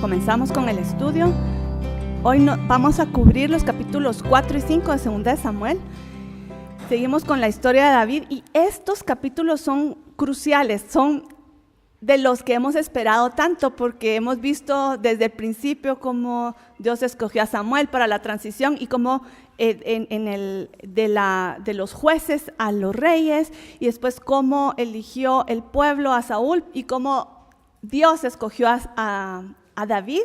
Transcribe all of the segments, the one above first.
comenzamos con el estudio. Hoy vamos a cubrir los capítulos 4 y 5 de 2 de Samuel. Seguimos con la historia de David y estos capítulos son cruciales, son de los que hemos esperado tanto porque hemos visto desde el principio cómo Dios escogió a Samuel para la transición y cómo de los jueces a los reyes y después cómo eligió el pueblo a Saúl y cómo Dios escogió a David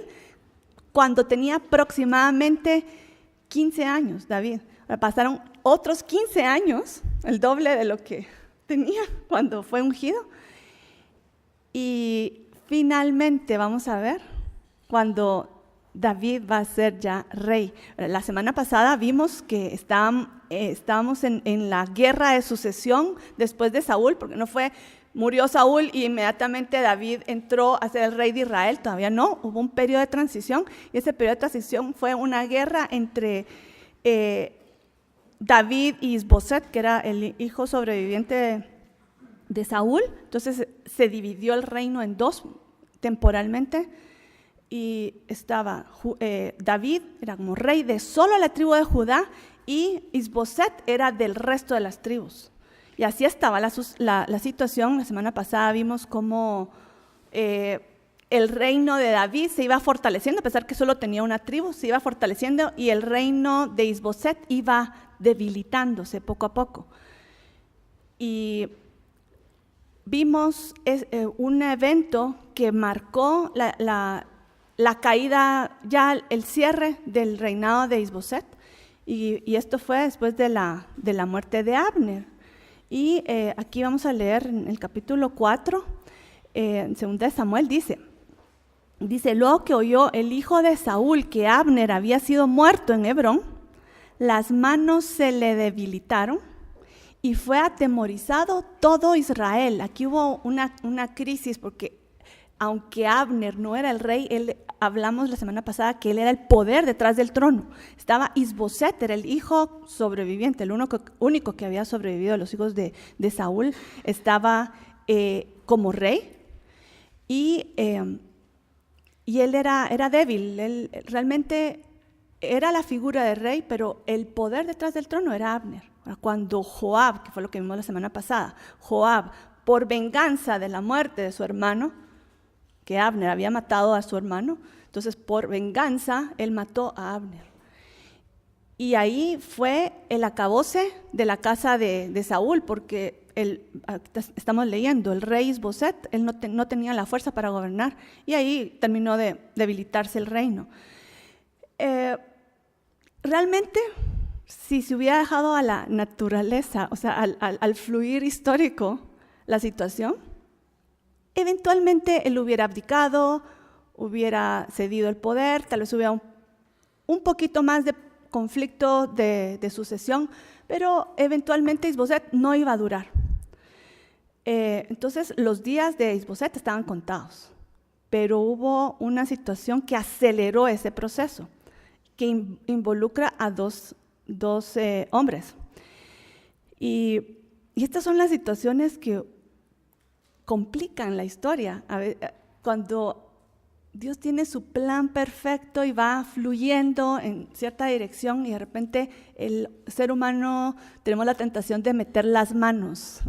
cuando tenía aproximadamente 15 años, David. Pasaron otros 15 años, el doble de lo que tenía cuando fue ungido. Y finalmente vamos a ver cuando David va a ser ya rey. La semana pasada vimos que estábamos en la guerra de sucesión después de Saúl, porque murió Saúl y inmediatamente David entró a ser el rey de Israel. Todavía no, hubo un periodo de transición y ese periodo de transición fue una guerra entre David y Isboset, que era el hijo sobreviviente de Saúl. Entonces se dividió el reino en dos temporalmente y estaba David era como rey de solo la tribu de Judá y Isboset era del resto de las tribus. Y así estaba la situación. La semana pasada vimos cómo el reino de David se iba fortaleciendo, a pesar que solo tenía una tribu, se iba fortaleciendo y el reino de Isboset iba debilitándose poco a poco. Y vimos un evento que marcó la caída, ya el cierre del reinado de Isboset, y esto fue después de la muerte de Abner. Y aquí vamos a leer en el capítulo 4, en 2 de Samuel, dice, luego que oyó el hijo de Saúl que Abner había sido muerto en Hebrón, las manos se le debilitaron y fue atemorizado todo Israel. Aquí hubo una crisis porque aunque Abner no era el rey, hablamos la semana pasada que él era el poder detrás del trono. Estaba Isboset, era el hijo sobreviviente, el único que había sobrevivido a los hijos de Saúl, estaba como rey y él era débil, él realmente era la figura de rey, pero el poder detrás del trono era Abner. Cuando Joab, que fue lo que vimos la semana pasada, Joab, por venganza de la muerte de su hermano, que Abner había matado a su hermano, entonces por venganza él mató a Abner. Y ahí fue el acabose de la casa de Saúl, porque estamos leyendo, el rey Isboset, él no tenía la fuerza para gobernar, y ahí terminó de debilitarse el reino. Realmente, si se hubiera dejado a la naturaleza, o sea, al fluir histórico la situación, eventualmente él hubiera abdicado, hubiera cedido el poder, tal vez hubiera un poquito más de conflicto de sucesión, pero eventualmente Isboset no iba a durar. Entonces los días de Isboset estaban contados, pero hubo una situación que aceleró ese proceso, que involucra a dos hombres. Y estas son las situaciones que complican la historia. Cuando Dios tiene su plan perfecto y va fluyendo en cierta dirección y de repente el ser humano tenemos la tentación de meter las manos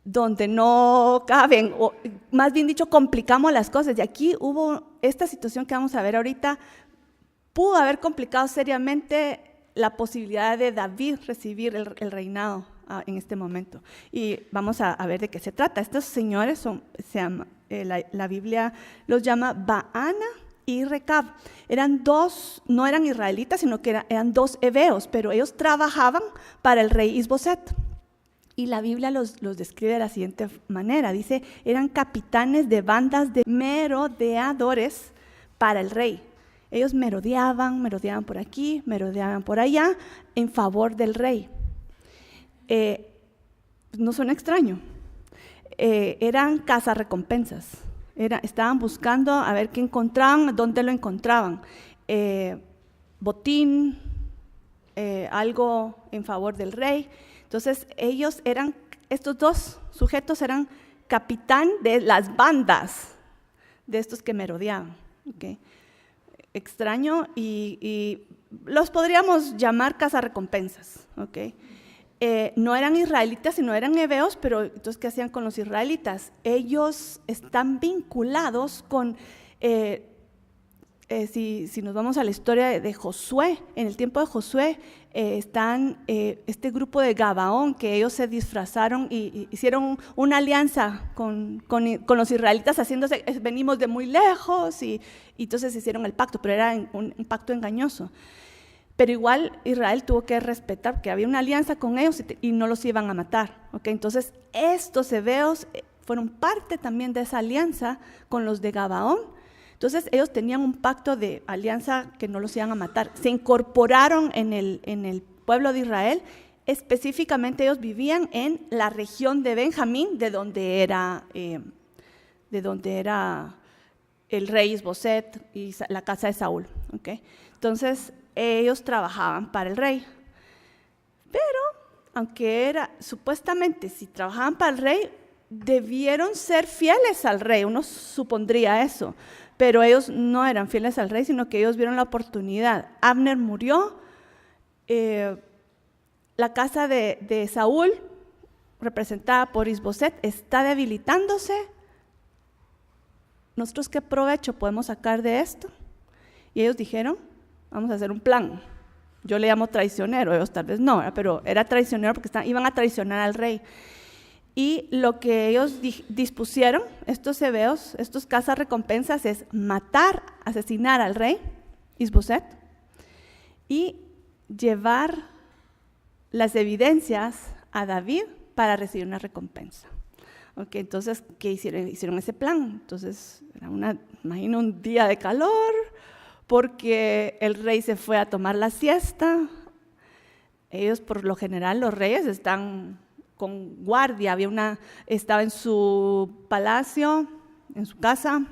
donde no caben, o más bien dicho, complicamos las cosas. Y aquí hubo esta situación que vamos a ver ahorita, pudo haber complicado seriamente la posibilidad de David recibir el reinado en este momento. Y vamos a ver de qué se trata. Estos señores la Biblia los llama Baana y Recab. Eran dos, no eran israelitas, sino que eran dos heveos, pero ellos trabajaban para el rey Isboset. Y la Biblia los describe de la siguiente manera. Dice, eran capitanes de bandas de merodeadores para el rey. Ellos merodeaban por aquí, merodeaban por allá, en favor del rey. No suena extraño. Eran cazarrecompensas. Estaban buscando a ver qué encontraban, dónde lo encontraban. Botín, algo en favor del rey. Entonces estos dos sujetos eran capitán de las bandas de estos que merodeaban. ¿Okay? Extraño, y los podríamos llamar cazarrecompensas. ¿Okay? No eran israelitas, sino eran heveos, pero entonces, ¿qué hacían con los israelitas? Ellos están vinculados con, si nos vamos a la historia de Josué, en el tiempo de Josué, están este grupo de Gabaón, que ellos se disfrazaron y hicieron una alianza con los israelitas, haciéndose, venimos de muy lejos, y entonces hicieron el pacto, pero era un pacto engañoso. Pero igual Israel tuvo que respetar, que había una alianza con ellos y no los iban a matar. ¿Okay? Entonces, estos heveos fueron parte también de esa alianza con los de Gabaón. Entonces, ellos tenían un pacto de alianza que no los iban a matar. Se incorporaron en el pueblo de Israel. Específicamente, ellos vivían en la región de Benjamín, de donde era el rey Isboset y la casa de Saúl. ¿Okay? Entonces, ellos trabajaban para el rey, pero aunque supuestamente si trabajaban para el rey, debieron ser fieles al rey, uno supondría eso, pero ellos no eran fieles al rey, sino que ellos vieron la oportunidad. Abner murió, la casa de Saúl, representada por Isboset, está debilitándose. ¿Nosotros qué provecho podemos sacar de esto? Y ellos dijeron, vamos a hacer un plan. Yo le llamo traicionero, ellos tal vez no, pero era traicionero porque iban a traicionar al rey. Y lo que ellos dispusieron, estos heveos, estos cazarrecompensas, es matar, asesinar al rey Isboset y llevar las evidencias a David para recibir una recompensa. Okay, entonces, ¿qué hicieron? Hicieron ese plan. Entonces, era imagino un día de calor, porque el rey se fue a tomar la siesta. Ellos, por lo general, los reyes están con guardia. Estaba en su palacio, en su casa.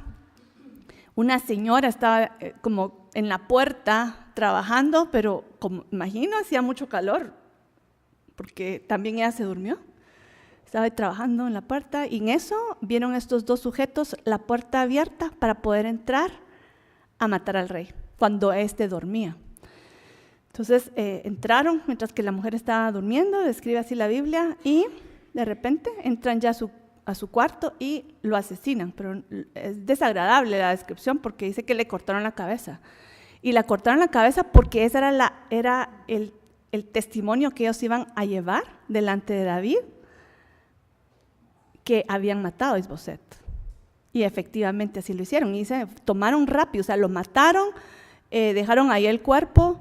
Una señora estaba como en la puerta trabajando, pero como imagino hacía mucho calor, porque también ella se durmió. Estaba trabajando en la puerta y en eso vieron estos dos sujetos la puerta abierta para poder entrar a matar al rey cuando éste dormía. Entonces entraron mientras que la mujer estaba durmiendo, describe así la Biblia, y de repente entran ya a su cuarto y lo asesinan. Pero es desagradable la descripción porque dice que le cortaron la cabeza. Y la cortaron la cabeza porque ese era el testimonio que ellos iban a llevar delante de David, que habían matado a Isboset. Y efectivamente así lo hicieron. Y se tomaron rápido, o sea, lo mataron, dejaron ahí el cuerpo,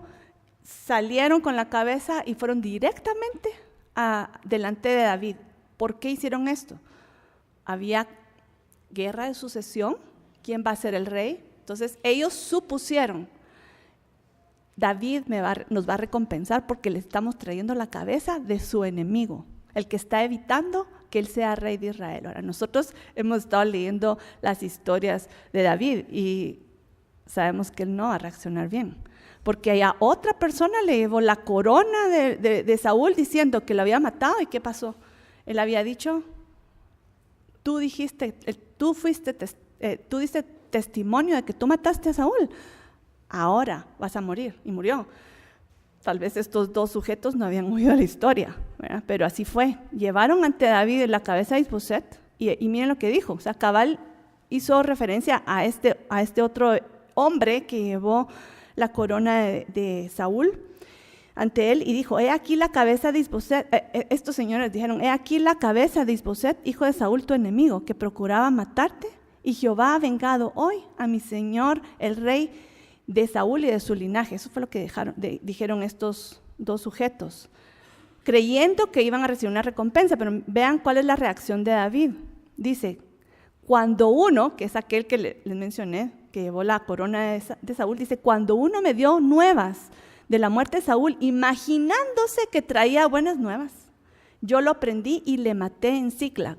salieron con la cabeza y fueron directamente delante de David. ¿Por qué hicieron esto? Había guerra de sucesión, ¿quién va a ser el rey? Entonces ellos supusieron, David nos va a recompensar porque le estamos trayendo la cabeza de su enemigo, el que está evitando que él sea rey de Israel. Ahora, nosotros hemos estado leyendo las historias de David y sabemos que él no va a reaccionar bien, porque allá otra persona le llevó la corona de Saúl diciendo que lo había matado. ¿Y qué pasó? Él había dicho, tú diste testimonio de que tú mataste a Saúl, ahora vas a morir. Y murió. Tal vez estos dos sujetos no habían oído la historia, ¿verdad? Pero así fue. Llevaron ante David la cabeza de Isboset y miren lo que dijo. O sea, cabal hizo referencia a este otro hombre que llevó la corona de Saúl ante él y dijo, he aquí la cabeza de Isboset. Estos señores dijeron, he aquí la cabeza de Isboset, hijo de Saúl, tu enemigo, que procuraba matarte, y Jehová ha vengado hoy a mi señor el rey de Saúl y de su linaje. Eso fue lo que dijeron estos dos sujetos, creyendo que iban a recibir una recompensa. Pero vean cuál es la reacción de David. Dice, cuando uno, que es aquel que les mencioné, que llevó la corona de Saúl, dice, cuando uno me dio nuevas de la muerte de Saúl, imaginándose que traía buenas nuevas, yo lo prendí y le maté en Siclag.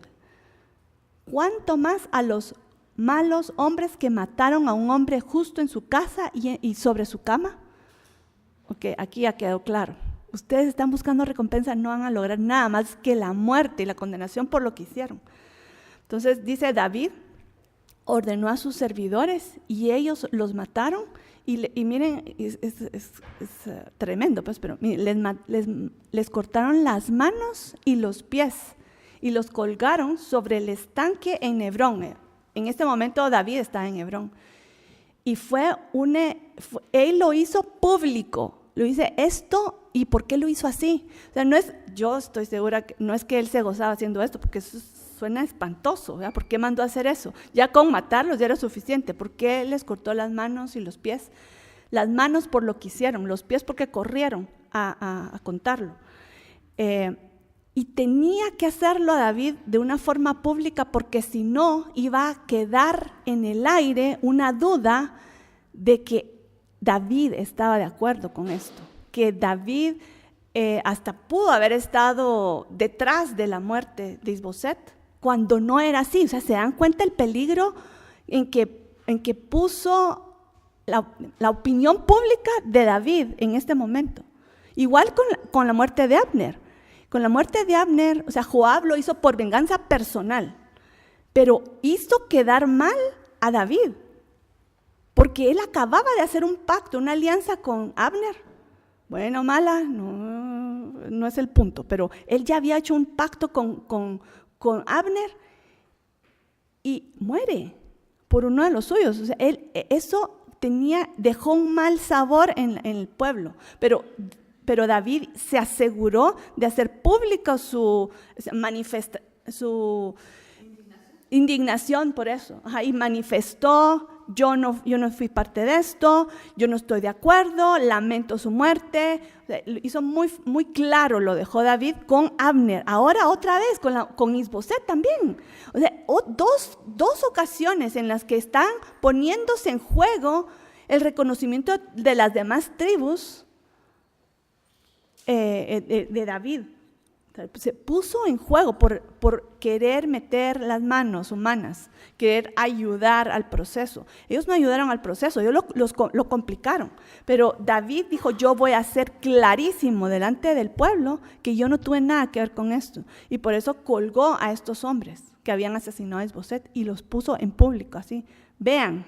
¿Cuánto más a los malos hombres que mataron a un hombre justo en su casa y sobre su cama? Ok, aquí ya quedó claro. Ustedes están buscando recompensa, no van a lograr nada más que la muerte y la condenación por lo que hicieron. Entonces dice David, ordenó a sus servidores y ellos los mataron. Y miren, es tremendo, pues, pero miren, les cortaron las manos y los pies y los colgaron sobre el estanque en Hebrón. En este momento David está en Hebrón. Y él lo hizo público, lo dice esto, ¿y por qué lo hizo así? O sea, yo estoy segura que no es que él se gozaba haciendo esto, porque eso suena espantoso, ¿verdad? ¿Por qué mandó a hacer eso? Ya con matarlos ya era suficiente. ¿Por qué les cortó las manos y los pies? Las manos por lo que hicieron, los pies porque corrieron a contarlo. Y tenía que hacerlo a David de una forma pública, porque si no iba a quedar en el aire una duda de que David estaba de acuerdo con esto, que David hasta pudo haber estado detrás de la muerte de Isboset, cuando no era así. O sea, se dan cuenta el peligro en que puso la opinión pública de David en este momento. Igual con la muerte de Abner. Con la muerte de Abner, o sea, Joab lo hizo por venganza personal, pero hizo quedar mal a David, porque él acababa de hacer un pacto, una alianza con Abner. Bueno, mala, no es el punto, pero él ya había hecho un pacto con Abner y muere por uno de los suyos. O sea, eso dejó un mal sabor en el pueblo, pero David se aseguró de hacer pública su indignación por eso. Y manifestó: yo no fui parte de esto, yo no estoy de acuerdo, lamento su muerte. O sea, hizo muy, muy claro, lo dejó David con Abner. Ahora otra vez con Isboset también. O sea, dos ocasiones en las que están poniéndose en juego el reconocimiento de las demás tribus de David. Se puso en juego por querer meter las manos humanas, querer ayudar al proceso. Ellos no ayudaron al proceso, ellos lo complicaron. Pero David dijo: yo voy a hacer clarísimo delante del pueblo que yo no tuve nada que ver con esto. Y por eso colgó a estos hombres que habían asesinado a Isboset y los puso en público, así. Vean,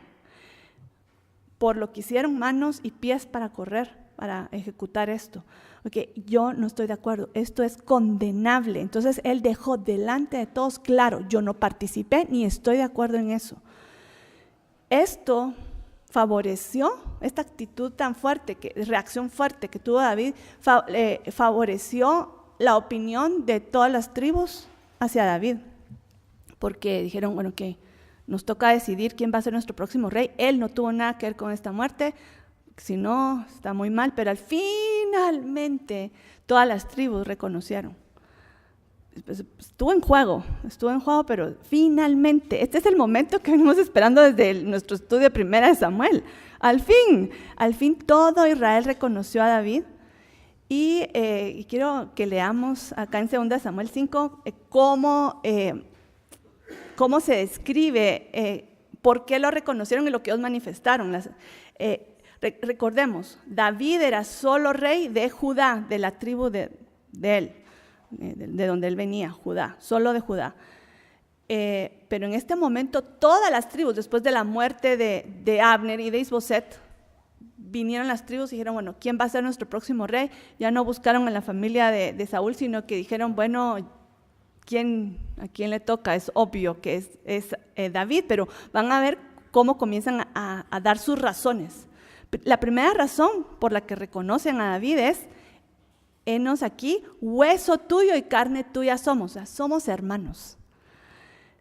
por lo que hicieron manos y pies para correr, para ejecutar esto. Porque yo no estoy de acuerdo, esto es condenable. Entonces él dejó delante de todos claro: yo no participé ni estoy de acuerdo en eso. Esto favoreció, esta actitud tan fuerte, reacción fuerte que tuvo David, favoreció la opinión de todas las tribus hacia David. Porque dijeron: bueno, que nos toca decidir quién va a ser nuestro próximo rey. Él no tuvo nada que ver con esta muerte. Si no, está muy mal, pero finalmente todas las tribus reconocieron. Estuvo en juego, pero finalmente, este es el momento que venimos esperando desde nuestro estudio de Primera de Samuel. Al fin todo Israel reconoció a David. Y quiero que leamos acá en 2 Samuel 5 cómo se describe, por qué lo reconocieron y lo que ellos manifestaron. Recordemos, David era solo rey de Judá, de la tribu de él, de donde él venía, Judá, solo de Judá. Pero en este momento todas las tribus, después de la muerte de Abner y de Isboset, vinieron las tribus y dijeron: bueno, ¿quién va a ser nuestro próximo rey? Ya no buscaron en la familia de Saúl, sino que dijeron: bueno, ¿a quién le toca? Es obvio que es David, pero van a ver cómo comienzan a dar sus razones. La primera razón por la que reconocen a David es: henos aquí, hueso tuyo y carne tuya somos. O sea, somos hermanos.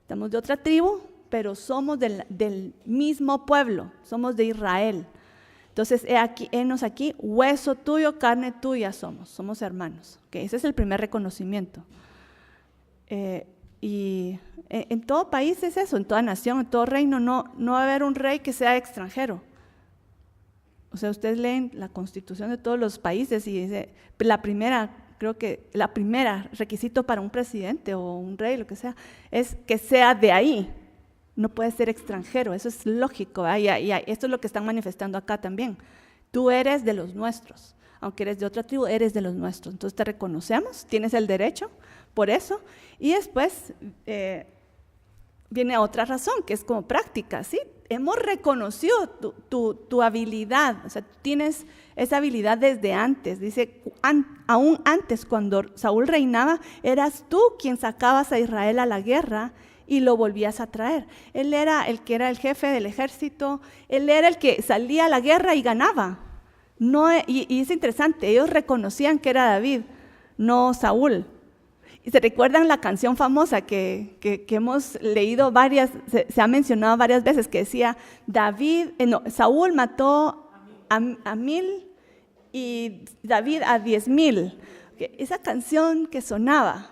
Estamos de otra tribu, pero somos del mismo pueblo, somos de Israel. Entonces, henos aquí, hueso tuyo, carne tuya somos hermanos. Okay, ese es el primer reconocimiento. Y en todo país es eso, en toda nación, en todo reino, no va a haber un rey que sea extranjero. O sea, ustedes leen la constitución de todos los países y dice, la primera requisito para un presidente o un rey, lo que sea, es que sea de ahí. No puede ser extranjero, eso es lógico. Y esto es lo que están manifestando acá también. Tú eres de los nuestros, aunque eres de otra tribu, eres de los nuestros. Entonces te reconocemos, tienes el derecho por eso. Y después viene otra razón, que es como práctica, ¿sí? Hemos reconocido tu habilidad, o sea, tienes esa habilidad desde antes. Dice, aún antes, cuando Saúl reinaba, eras tú quien sacabas a Israel a la guerra y lo volvías a traer. Él era el que era el jefe del ejército, él era el que salía a la guerra y ganaba. No, y es interesante, ellos reconocían que era David, no Saúl. Y se recuerdan la canción famosa que hemos leído se ha mencionado varias veces, que decía, Saúl mató a 1000 y David a 10,000. Esa canción que sonaba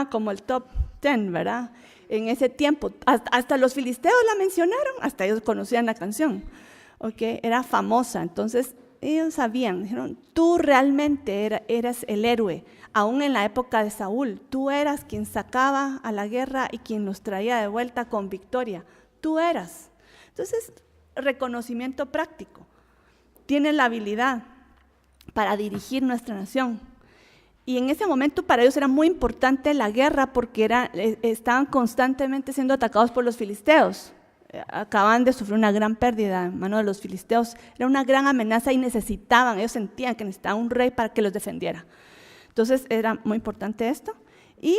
como el top 10, ¿verdad? En ese tiempo, hasta los filisteos la mencionaron, hasta ellos conocían la canción, ¿okay? Era famosa. Entonces ellos sabían, dijeron, tú realmente eras el héroe. Aún en la época de Saúl, tú eras quien sacaba a la guerra y quien los traía de vuelta con victoria. Tú eras. Entonces, reconocimiento práctico. Tienes la habilidad para dirigir nuestra nación. Y en ese momento para ellos era muy importante la guerra porque estaban constantemente siendo atacados por los filisteos. Acaban de sufrir una gran pérdida en manos de los filisteos. Era una gran amenaza y ellos sentían que necesitaban un rey para que los defendiera. Entonces era muy importante esto. Y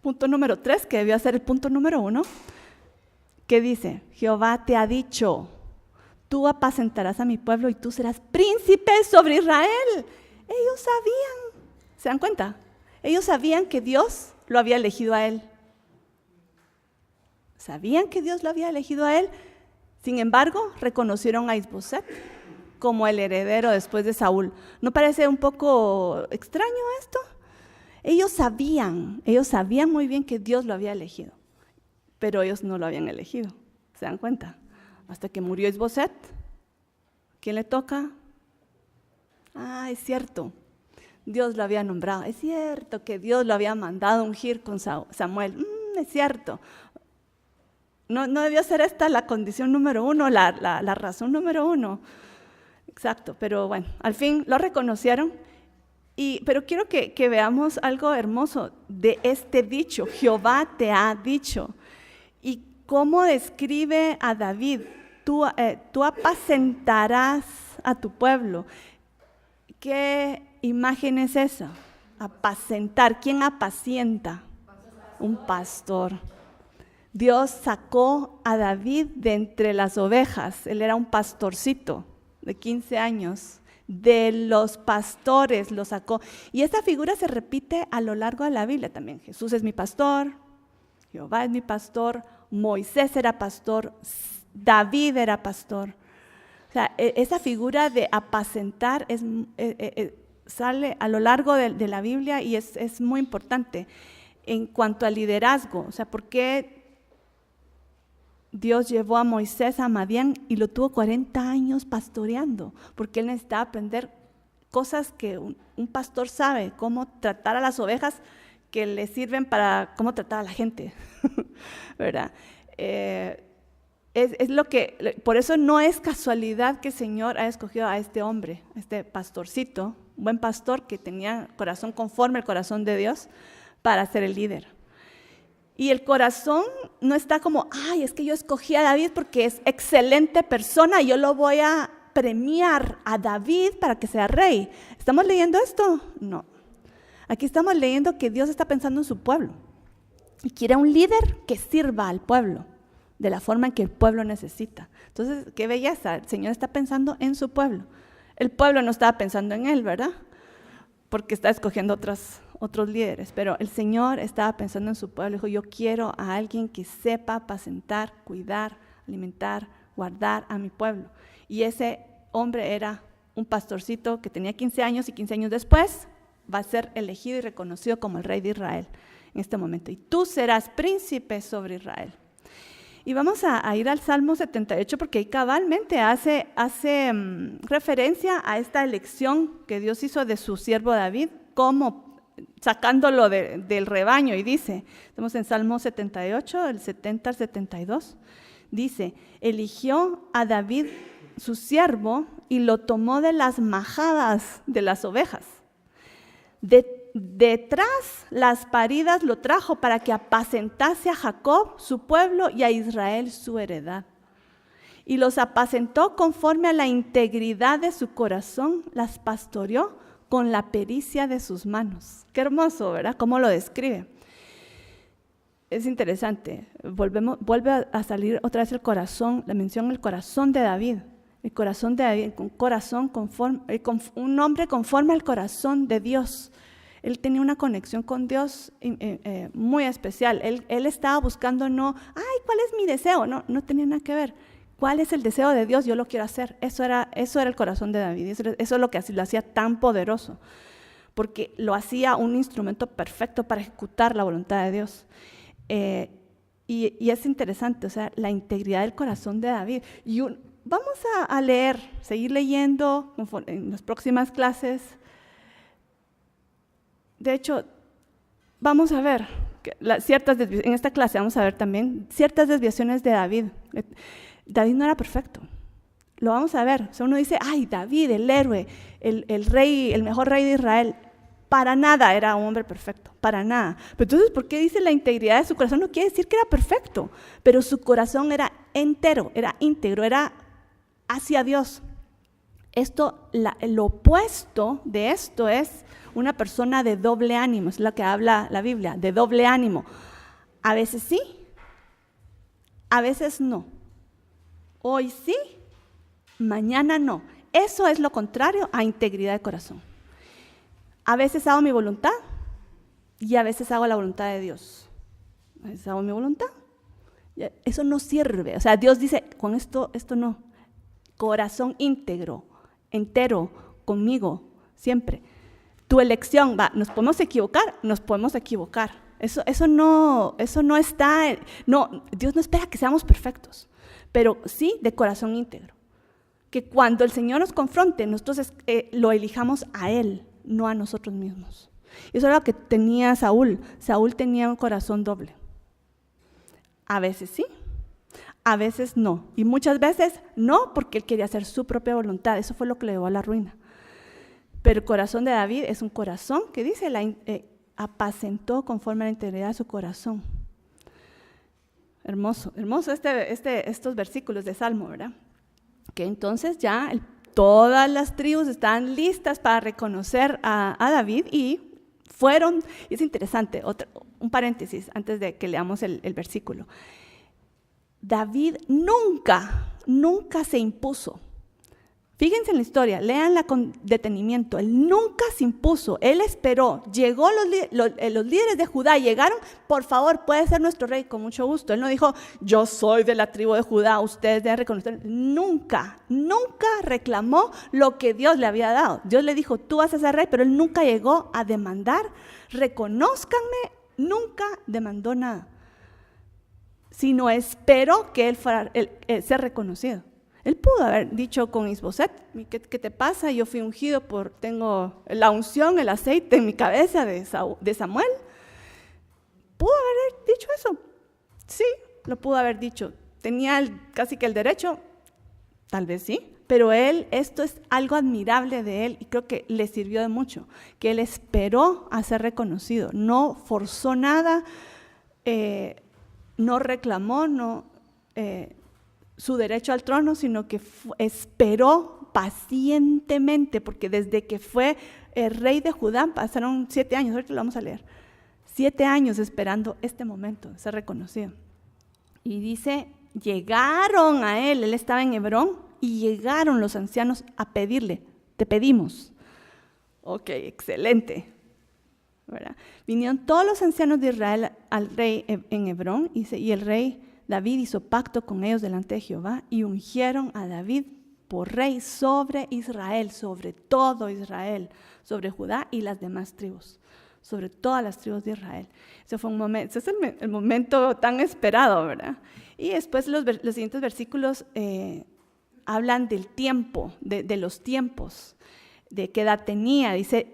punto número 3, que debió ser el punto número 1, que dice, Jehová te ha dicho, tú apacentarás a mi pueblo y tú serás príncipe sobre Israel. Ellos sabían, ¿se dan cuenta? Ellos sabían que Dios lo había elegido a él. Sabían que Dios lo había elegido a él. Sin embargo, reconocieron a Isboset como el heredero después de Saúl. ¿No parece un poco extraño esto? Ellos sabían muy bien que Dios lo había elegido, pero ellos no lo habían elegido. ¿Se dan cuenta? Hasta que murió Isboset. ¿Quién le toca? Es cierto, Dios lo había nombrado. Es cierto que Dios lo había mandado a ungir con Samuel. Es cierto. No debió ser esta la condición número 1, la razón número 1. Exacto, pero bueno, al fin lo reconocieron. Pero quiero que veamos algo hermoso de este dicho, Jehová te ha dicho. Y cómo describe a David, tú apacentarás a tu pueblo. ¿Qué imagen es esa? Apacentar. ¿Quién apacienta? Un pastor. Dios sacó a David de entre las ovejas. Él era un pastorcito de 15 años. De los pastores lo sacó. Y esta figura se repite a lo largo de la Biblia también. Jesús es mi pastor, Jehová es mi pastor, Moisés era pastor, David era pastor. O sea, esa figura de apacentar sale a lo largo de la Biblia y es muy importante en cuanto al liderazgo. O sea, ¿por qué Dios llevó a Moisés a Madián y lo tuvo 40 años pastoreando? Porque él necesitaba aprender cosas que un pastor sabe, cómo tratar a las ovejas que le sirven para cómo tratar a la gente, ¿verdad? Por eso no es casualidad que el Señor haya escogido a este hombre, a este pastorcito, un buen pastor que tenía corazón conforme al corazón de Dios para ser el líder. Y el corazón no está como, es que yo escogí a David porque es excelente persona, yo lo voy a premiar a David para que sea rey. ¿Estamos leyendo esto? No. Aquí estamos leyendo que Dios está pensando en su pueblo y quiere un líder que sirva al pueblo de la forma en que el pueblo necesita. Entonces, qué belleza, el Señor está pensando en su pueblo. El pueblo no estaba pensando en él, ¿verdad? Porque está escogiendo otros líderes, pero el Señor estaba pensando en su pueblo. Dijo, yo quiero a alguien que sepa apacentar, cuidar, alimentar, guardar a mi pueblo. Y ese hombre era un pastorcito que tenía 15 años y 15 años después va a ser elegido y reconocido como el rey de Israel en este momento. Y tú serás príncipe sobre Israel. Y vamos a ir al Salmo 78 porque ahí cabalmente hace referencia a esta elección que Dios hizo de su siervo David, como sacándolo del rebaño. Y dice, estamos en Salmo 78, del 70 al 72, dice, eligió a David su siervo y lo tomó de las majadas de las ovejas, de detrás las paridas lo trajo para que apacentase a Jacob, su pueblo, y a Israel, su heredad. Y los apacentó conforme a la integridad de su corazón, las pastoreó con la pericia de sus manos. Qué hermoso, ¿verdad? ¿Cómo lo describe? Es interesante. Vuelve a salir otra vez el corazón, la mención del corazón de David. El corazón de David, un hombre conforme al corazón de Dios. Él tenía una conexión con Dios muy especial. Él estaba buscando ¿cuál es mi deseo? No tenía nada que ver. ¿Cuál es el deseo de Dios? Yo lo quiero hacer. Eso era el corazón de David. Eso es lo que lo hacía tan poderoso, porque lo hacía un instrumento perfecto para ejecutar la voluntad de Dios. Y es interesante, o sea, la integridad del corazón de David. Vamos a leer, seguir leyendo en las próximas clases. De hecho, vamos a ver en esta clase vamos a ver también ciertas desviaciones de David. David no era perfecto. Lo vamos a ver. O sea, uno dice, David, el héroe, el rey, el mejor rey de Israel. Para nada era un hombre perfecto, para nada. Pero entonces, ¿por qué dice la integridad de su corazón? No quiere decir que era perfecto, pero su corazón era entero, era íntegro, era hacia Dios. Lo opuesto de esto es una persona de doble ánimo, es la que habla la Biblia, de doble ánimo. A veces sí, a veces no. Hoy sí, mañana no. Eso es lo contrario a integridad de corazón. A veces hago mi voluntad y a veces hago la voluntad de Dios. A veces hago mi voluntad. Eso no sirve. O sea, Dios dice, con esto no. Corazón íntegro, entero, conmigo, siempre. Tu elección, nos podemos equivocar. Eso no está, Dios no espera que seamos perfectos, pero sí de corazón íntegro. Que cuando el Señor nos confronte, nosotros lo elijamos a Él, no a nosotros mismos. Y eso era lo que tenía Saúl. Saúl tenía un corazón doble. A veces sí, a veces no. Y muchas veces no, porque él quería hacer su propia voluntad. Eso fue lo que le llevó a la ruina. Pero el corazón de David es un corazón que dice, apacentó conforme a la integridad de su corazón. Hermoso estos versículos de Salmo, ¿verdad? Que entonces ya todas las tribus estaban listas para reconocer a David y es interesante, un paréntesis antes de que leamos el versículo. David nunca se impuso. Fíjense en la historia, léanla con detenimiento. Él nunca se impuso, él esperó. Llegó los líderes de Judá, llegaron, por favor, puede ser nuestro rey, con mucho gusto. Él no dijo, yo soy de la tribu de Judá, ustedes deben reconocer. Nunca reclamó lo que Dios le había dado. Dios le dijo, tú vas a ser rey, pero él nunca llegó a demandar, reconózcanme, nunca demandó nada. Sino esperó que él fuera ser reconocido. Él pudo haber dicho con Isboset, ¿qué te pasa? Yo fui ungido tengo la unción, el aceite en mi cabeza de Samuel. ¿Pudo haber dicho eso? Sí, lo pudo haber dicho. ¿Tenía casi que el derecho? Tal vez sí, pero esto es algo admirable de él y creo que le sirvió de mucho, que él esperó a ser reconocido, no forzó nada, no reclamó, su derecho al trono, sino que esperó pacientemente, porque desde que fue el rey de Judá pasaron 7 años, ahorita lo vamos a leer, 7 años esperando este momento de ser reconocido. Y dice, llegaron a él estaba en Hebrón, y llegaron los ancianos a pedirle, te pedimos. Ok, excelente. ¿Verdad? Vinieron todos los ancianos de Israel al rey en Hebrón, y el rey David hizo pacto con ellos delante de Jehová y ungieron a David por rey sobre Israel, sobre todo Israel, sobre Judá y las demás tribus, sobre todas las tribus de Israel. Ese fue un momento, ese es el momento tan esperado, ¿verdad? Y después los siguientes versículos hablan del tiempo, de los tiempos, de qué edad tenía. Dice,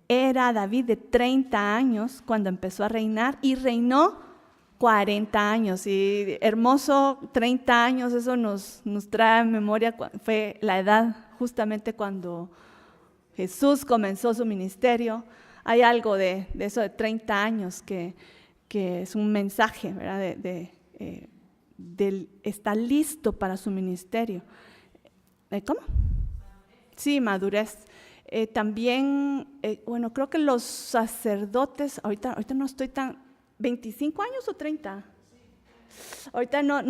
era David de 30 años cuando empezó a reinar y reinó 40 años, y hermoso, 30 años, eso nos trae a memoria, fue la edad justamente cuando Jesús comenzó su ministerio, hay algo de eso de 30 años que es un mensaje, ¿verdad? Está listo para su ministerio. ¿Cómo? Sí, madurez. También, bueno, creo que los sacerdotes, ahorita no estoy tan, ¿25 años o 30? Ahorita no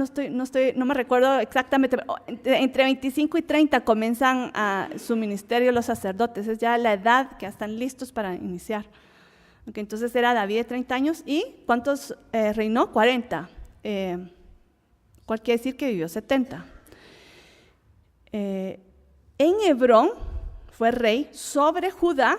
me recuerdo exactamente, entre 25 y 30 comienzan su ministerio los sacerdotes, es ya la edad que están listos para iniciar. Okay, entonces era David de 30 años y ¿cuántos reinó? 40. ¿Cuál quiere decir que vivió 70? En Hebrón fue rey sobre Judá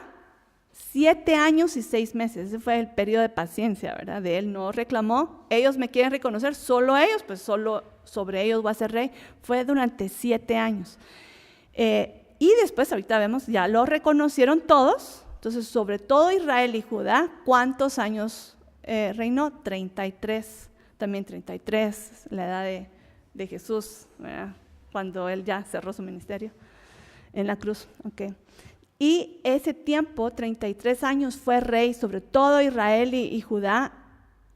7 años y 6 meses. Ese fue el periodo de paciencia, ¿verdad? De él no reclamó. Ellos me quieren reconocer, solo ellos, pues solo sobre ellos voy a ser rey. Fue durante 7 años. Y después, ahorita vemos, ya lo reconocieron todos. Entonces, sobre todo Israel y Judá, ¿cuántos años reinó? 33. También 33, la edad de Jesús, ¿verdad? Cuando él ya cerró su ministerio en la cruz. Okay. Y ese tiempo, 33 años, fue rey sobre todo Israel y Judá.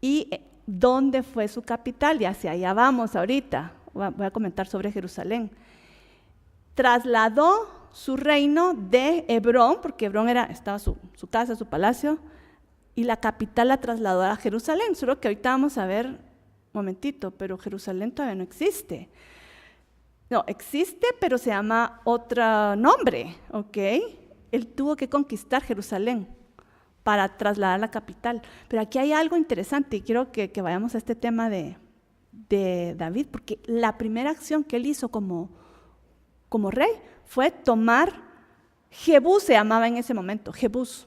¿Y dónde fue su capital? Y hacia allá vamos ahorita. Voy a comentar sobre Jerusalén. Trasladó su reino de Hebrón, porque Hebrón estaba su casa, su palacio, y la capital la trasladó a Jerusalén. Solo que ahorita vamos a ver, un momentito, pero Jerusalén todavía no existe. No, existe, pero se llama otro nombre, ¿ok? Él tuvo que conquistar Jerusalén para trasladar la capital. Pero aquí hay algo interesante y quiero que vayamos a este tema de David, porque la primera acción que él hizo como rey fue tomar Jebús, se llamaba en ese momento, Jebús.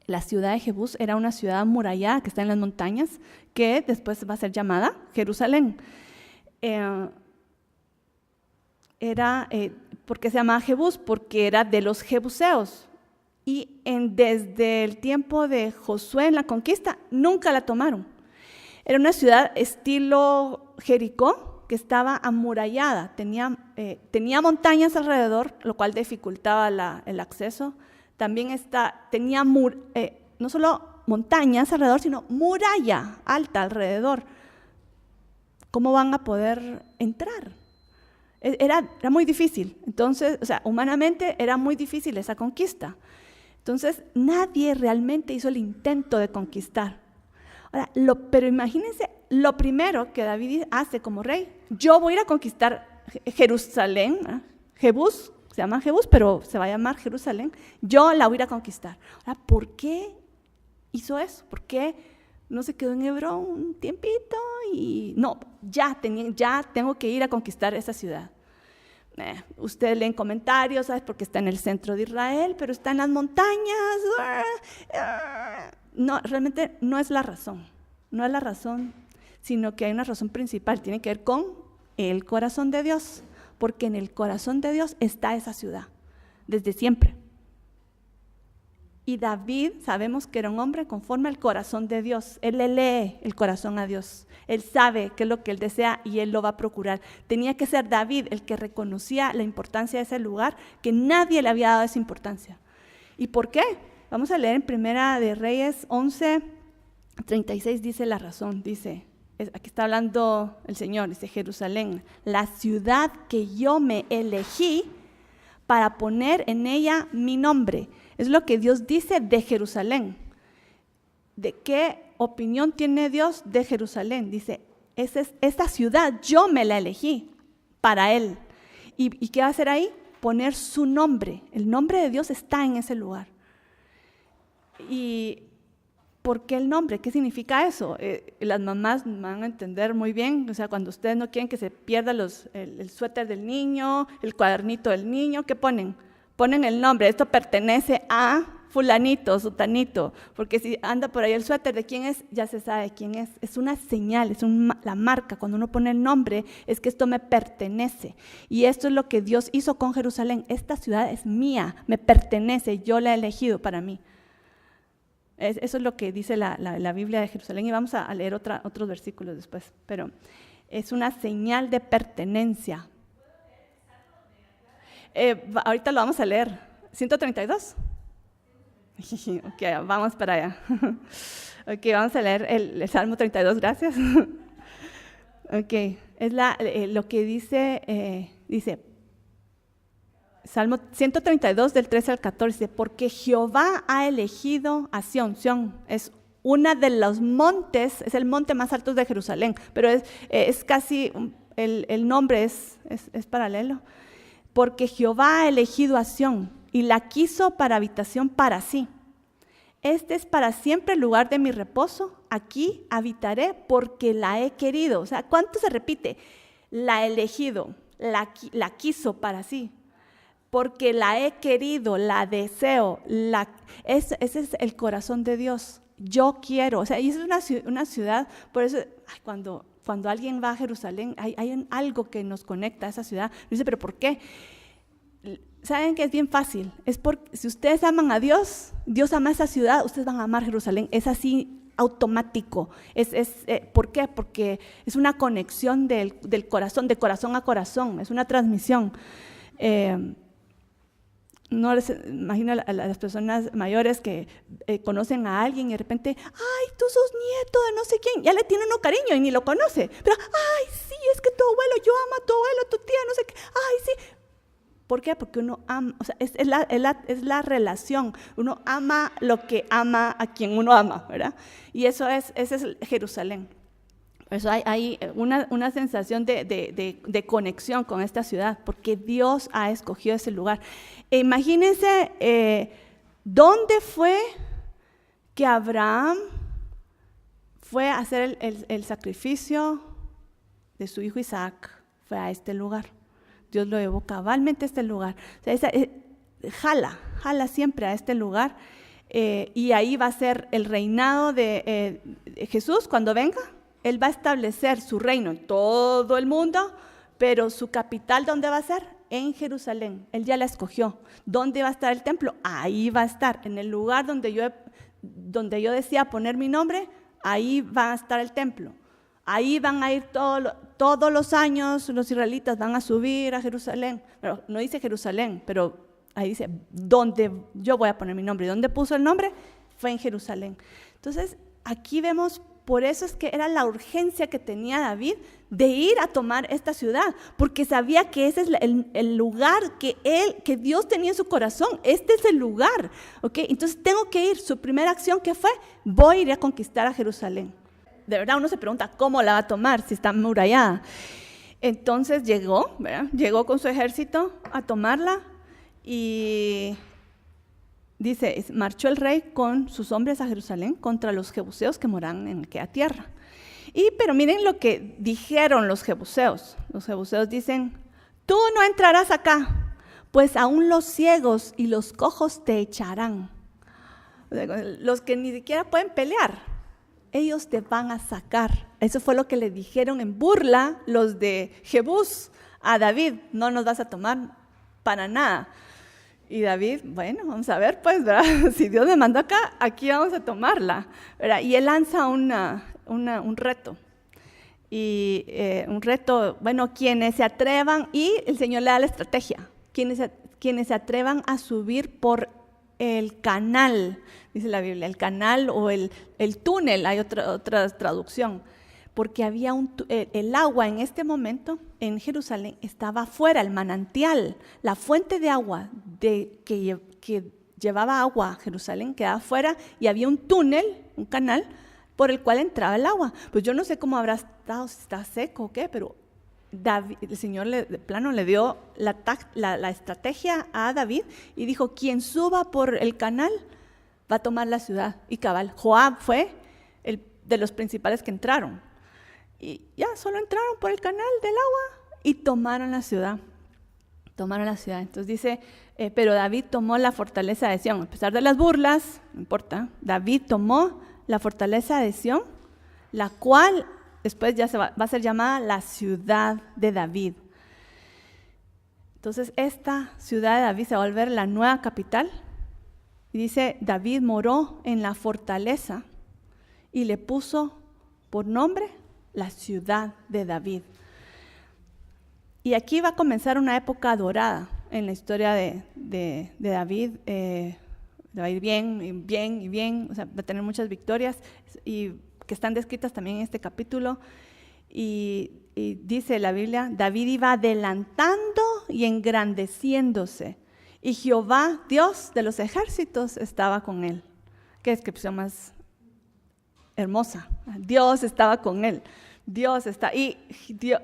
La ciudad de Jebús era una ciudad amurallada que está en las montañas, que después va a ser llamada Jerusalén. ¿Por qué se llamaba Jebús? Porque era de los jebuseos. Y desde el tiempo de Josué en la conquista, nunca la tomaron. Era una ciudad estilo Jericó, que estaba amurallada, tenía montañas alrededor, lo cual dificultaba el acceso. También tenía no solo montañas alrededor, sino muralla alta alrededor. ¿Cómo van a poder entrar? Era muy difícil. Entonces, humanamente era muy difícil esa conquista. Entonces, nadie realmente hizo el intento de conquistar. Ahora, pero imagínense, lo primero que David hace como rey, yo voy a ir a conquistar Jerusalén, ¿eh? Jebús, se llama Jebús, pero se va a llamar Jerusalén, yo la voy a ir a conquistar. Ahora, ¿por qué hizo eso? ¿Por qué no se quedó en Hebrón un tiempito? No, ya tengo que ir a conquistar esa ciudad. Ustedes leen comentarios, ¿sabes? Porque está en el centro de Israel, pero está en las montañas. No, realmente no es la razón, sino que hay una razón principal, tiene que ver con el corazón de Dios, porque en el corazón de Dios está esa ciudad, desde siempre. Y David, sabemos que era un hombre conforme al corazón de Dios, él le lee el corazón a Dios, él sabe qué es lo que él desea y él lo va a procurar. Tenía que ser David el que reconocía la importancia de ese lugar, que nadie le había dado esa importancia. ¿Y por qué? Vamos a leer en Primera de Reyes 11:36, dice la razón, dice, aquí está hablando el Señor, dice Jerusalén, la ciudad que yo me elegí para poner en ella mi nombre. Es lo que Dios dice de Jerusalén. ¿De qué opinión tiene Dios de Jerusalén? Dice, esta ciudad yo me la elegí para Él. ¿Y qué va a hacer ahí? Poner su nombre. El nombre de Dios está en ese lugar. ¿Y por qué el nombre? ¿Qué significa eso? Las mamás van a entender muy bien, cuando ustedes no quieren que se pierda el suéter del niño, el cuadernito del niño, ¿qué ponen? Ponen el nombre, esto pertenece a fulanito, sutanito, porque si anda por ahí el suéter de quién es, ya se sabe quién es. Es una señal, la marca. Cuando uno pone el nombre, es que esto me pertenece. Y esto es lo que Dios hizo con Jerusalén. Esta ciudad es mía, me pertenece, yo la he elegido para mí. Eso es lo que dice la Biblia de Jerusalén, y vamos a leer otros versículos después, pero es una señal de pertenencia. Ahorita lo vamos a leer. 132. Ok, vamos para allá. Ok, vamos a leer el Salmo 32, gracias. Ok, es lo que dice Salmo 132 del 13 al 14, porque Jehová ha elegido a Sión. Sión es una de los montes, es el monte más alto de Jerusalén, pero es casi, el nombre es paralelo. Porque Jehová ha elegido a Sión y la quiso para habitación para sí. Este es para siempre el lugar de mi reposo. Aquí habitaré porque la he querido. O sea, ¿cuánto se repite? La he elegido, la quiso para sí. Porque la he querido, la deseo. Ese es el corazón de Dios. Yo quiero. O sea, y es una ciudad, por eso cuando alguien va a Jerusalén, hay algo que nos conecta a esa ciudad. Dice, ¿pero por qué? ¿Saben que es bien fácil? Es porque si ustedes aman a Dios, Dios ama esa ciudad, ustedes van a amar Jerusalén. Es así automático. ¿Por qué? Porque es una conexión del corazón, de corazón a corazón. Es una transmisión. No les imagino a las personas mayores que conocen a alguien y de repente, ay, tú sos nieto de no sé quién, ya le tiene uno cariño y ni lo conoce, pero, ay, sí, es que tu abuelo, yo amo a tu abuelo, tu tía, no sé qué, ay, sí. ¿Por qué? Porque uno ama, o sea, es la relación, uno ama lo que ama a quien uno ama, ¿verdad? Y ese es Jerusalén. Por eso hay una sensación de conexión con esta ciudad, porque Dios ha escogido ese lugar. Imagínense dónde fue que Abraham fue a hacer el sacrificio de su hijo Isaac. Fue a este lugar. Dios lo llevó cabalmente a este lugar. O sea, jala siempre a este lugar. Y ahí va a ser el reinado de Jesús cuando venga. Él va a establecer su reino en todo el mundo, pero su capital, ¿dónde va a ser? En Jerusalén. Él ya la escogió. ¿Dónde va a estar el templo? Ahí va a estar. En el lugar donde yo decía poner mi nombre, ahí va a estar el templo. Ahí van a ir todos los años, los israelitas van a subir a Jerusalén. Pero no dice Jerusalén, pero ahí dice, donde yo voy a poner mi nombre. ¿Y dónde puso el nombre? Fue en Jerusalén. Entonces, aquí vemos, por eso es que era la urgencia que tenía David de ir a tomar esta ciudad, porque sabía que ese es el lugar que Dios tenía en su corazón. Este es el lugar, ¿ok? Entonces tengo que ir. Su primera acción, ¿qué fue? Voy a ir a conquistar a Jerusalén. De verdad uno se pregunta cómo la va a tomar si está murallada. Entonces llegó con su ejército a tomarla y dice, marchó el rey con sus hombres a Jerusalén contra los jebuseos que moraban en aquella tierra. Pero miren lo que dijeron los jebuseos. Los jebuseos dicen, tú no entrarás acá, pues aún los ciegos y los cojos te echarán. O sea, los que ni siquiera pueden pelear, ellos te van a sacar. Eso fue lo que le dijeron en burla los de Jebús a David. No nos vas a tomar para nada. Y David, bueno, vamos a ver pues, ¿verdad? Si Dios me mandó acá, aquí vamos a tomarla, ¿verdad? Y él lanza un reto. Y un reto, bueno, quienes se atrevan, y el Señor le da la estrategia, quienes se atrevan a subir por el canal, dice la Biblia, el canal o el túnel, hay otra traducción, porque había el agua en este momento en Jerusalén estaba afuera, el manantial, la fuente de agua que llevaba agua a Jerusalén quedaba afuera y había un túnel, un canal, por el cual entraba el agua. Pues yo no sé cómo habrá estado, si está seco o qué, pero el Señor de plano le dio la estrategia a David y dijo, quien suba por el canal va a tomar la ciudad. Y cabal, Joab fue de los principales que entraron. Y ya solo entraron por el canal del agua y tomaron la ciudad. Entonces dice, pero David tomó la fortaleza de Sión. A pesar de las burlas, no importa, David tomó la fortaleza de Sión, la cual después ya va a ser llamada la ciudad de David. Entonces esta ciudad de David se va a volver la nueva capital. Y dice, David moró en la fortaleza y le puso por nombre la ciudad de David. Y aquí va a comenzar una época dorada en la historia de David. le va a ir bien, y bien, y bien, o sea, va a tener muchas victorias, y que están descritas también en este capítulo. Y dice la Biblia, David iba adelantando y engrandeciéndose, y Jehová, Dios de los ejércitos, estaba con él. Qué descripción más hermosa. Dios estaba con él.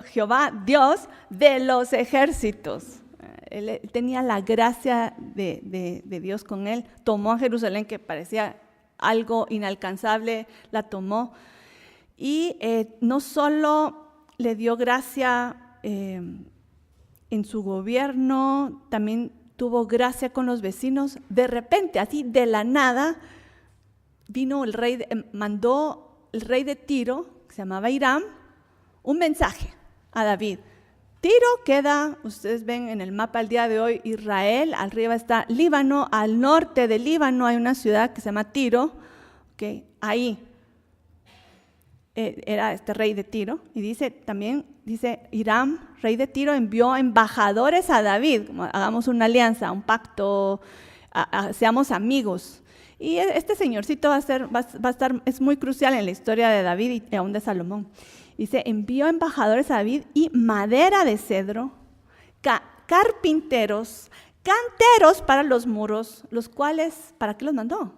Jehová, Dios de los ejércitos. Él tenía la gracia de Dios con él. Tomó a Jerusalén, que parecía algo inalcanzable, la tomó. Y no solo le dio gracia en su gobierno, también tuvo gracia con los vecinos. De repente, así de la nada, mandó el rey de Tiro, que se llamaba Hiram, un mensaje a David. Tiro queda, ustedes ven en el mapa el día de hoy, Israel, arriba está Líbano, al norte de Líbano hay una ciudad que se llama Tiro, okay, ahí era este rey de Tiro, y dice Hiram, rey de Tiro, envió embajadores a David, hagamos una alianza, un pacto, seamos amigos. Y este señorcito va a estar, es muy crucial en la historia de David y aún de Salomón. Dice, envió embajadores a David y madera de cedro, carpinteros, canteros para los muros, los cuales, ¿para qué los mandó?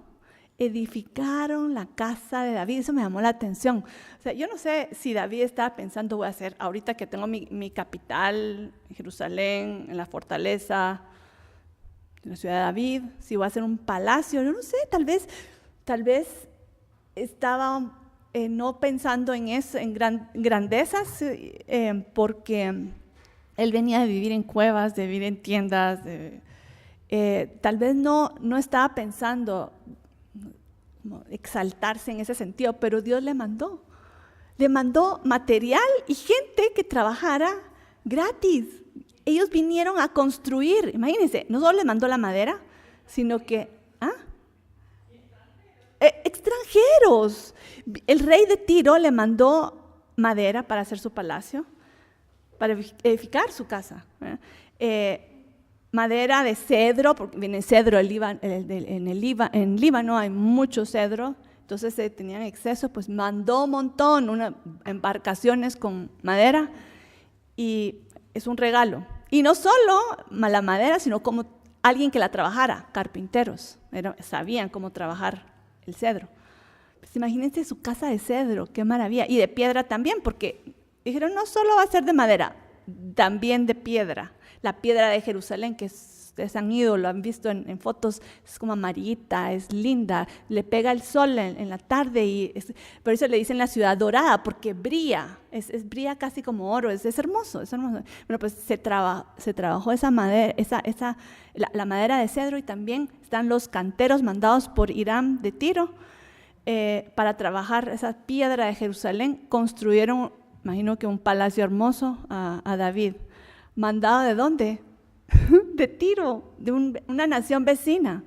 Edificaron la casa de David. Eso me llamó la atención. O sea, yo no sé si David estaba pensando, voy a hacer, ahorita que tengo mi capital en Jerusalén, en la fortaleza, en la ciudad de David, si voy a hacer un palacio, yo no sé, tal vez estaba no pensando en eso, en grandezas, porque él venía de vivir en cuevas, de vivir en tiendas, tal vez no estaba pensando exaltarse en ese sentido, pero Dios le mandó material y gente que trabajara gratis. Ellos vinieron a construir, imagínense, no solo les mandó la madera, sino que extranjeros. El rey de Tiro le mandó madera para hacer su palacio, para edificar su casa. Madera de cedro, porque viene cedro en Líbano hay mucho cedro, entonces tenían exceso, pues mandó un montón, embarcaciones con madera, y es un regalo. Y no solo la madera, sino como alguien que la trabajara, carpinteros, sabían cómo trabajar el cedro. Pues imagínense su casa de cedro, qué maravilla, y de piedra también, porque dijeron no solo va a ser de madera, también de piedra. La piedra de Jerusalén, que ustedes han ido, lo han visto en fotos, es como amarillita, es linda, le pega el sol en la tarde, por eso le dicen la ciudad dorada, porque brilla, brilla casi como oro, es hermoso, es hermoso. Bueno, pues se trabajó esa madera, la madera de cedro, y también están los canteros mandados por Hiram de Tiro para trabajar esa piedra de Jerusalén. Construyeron, imagino que un palacio hermoso a David. ¿Mandado de dónde? De Tiro, de una nación vecina.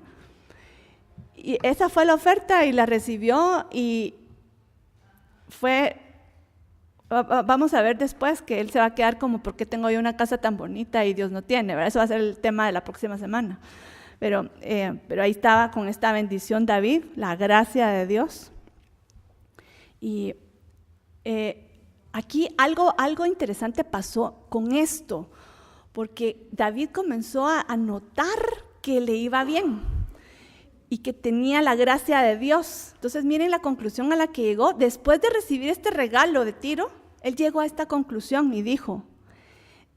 Y esa fue la oferta y la recibió, y vamos a ver después que él se va a quedar como, ¿por qué tengo yo una casa tan bonita y Dios no tiene? ¿Verdad? Eso va a ser el tema de la próxima semana. Pero ahí estaba con esta bendición David, la gracia de Dios. Y aquí algo interesante pasó con esto, porque David comenzó a notar que le iba bien y que tenía la gracia de Dios. Entonces miren la conclusión a la que llegó. Después de recibir este regalo de Tiro, él llegó a esta conclusión y dijo,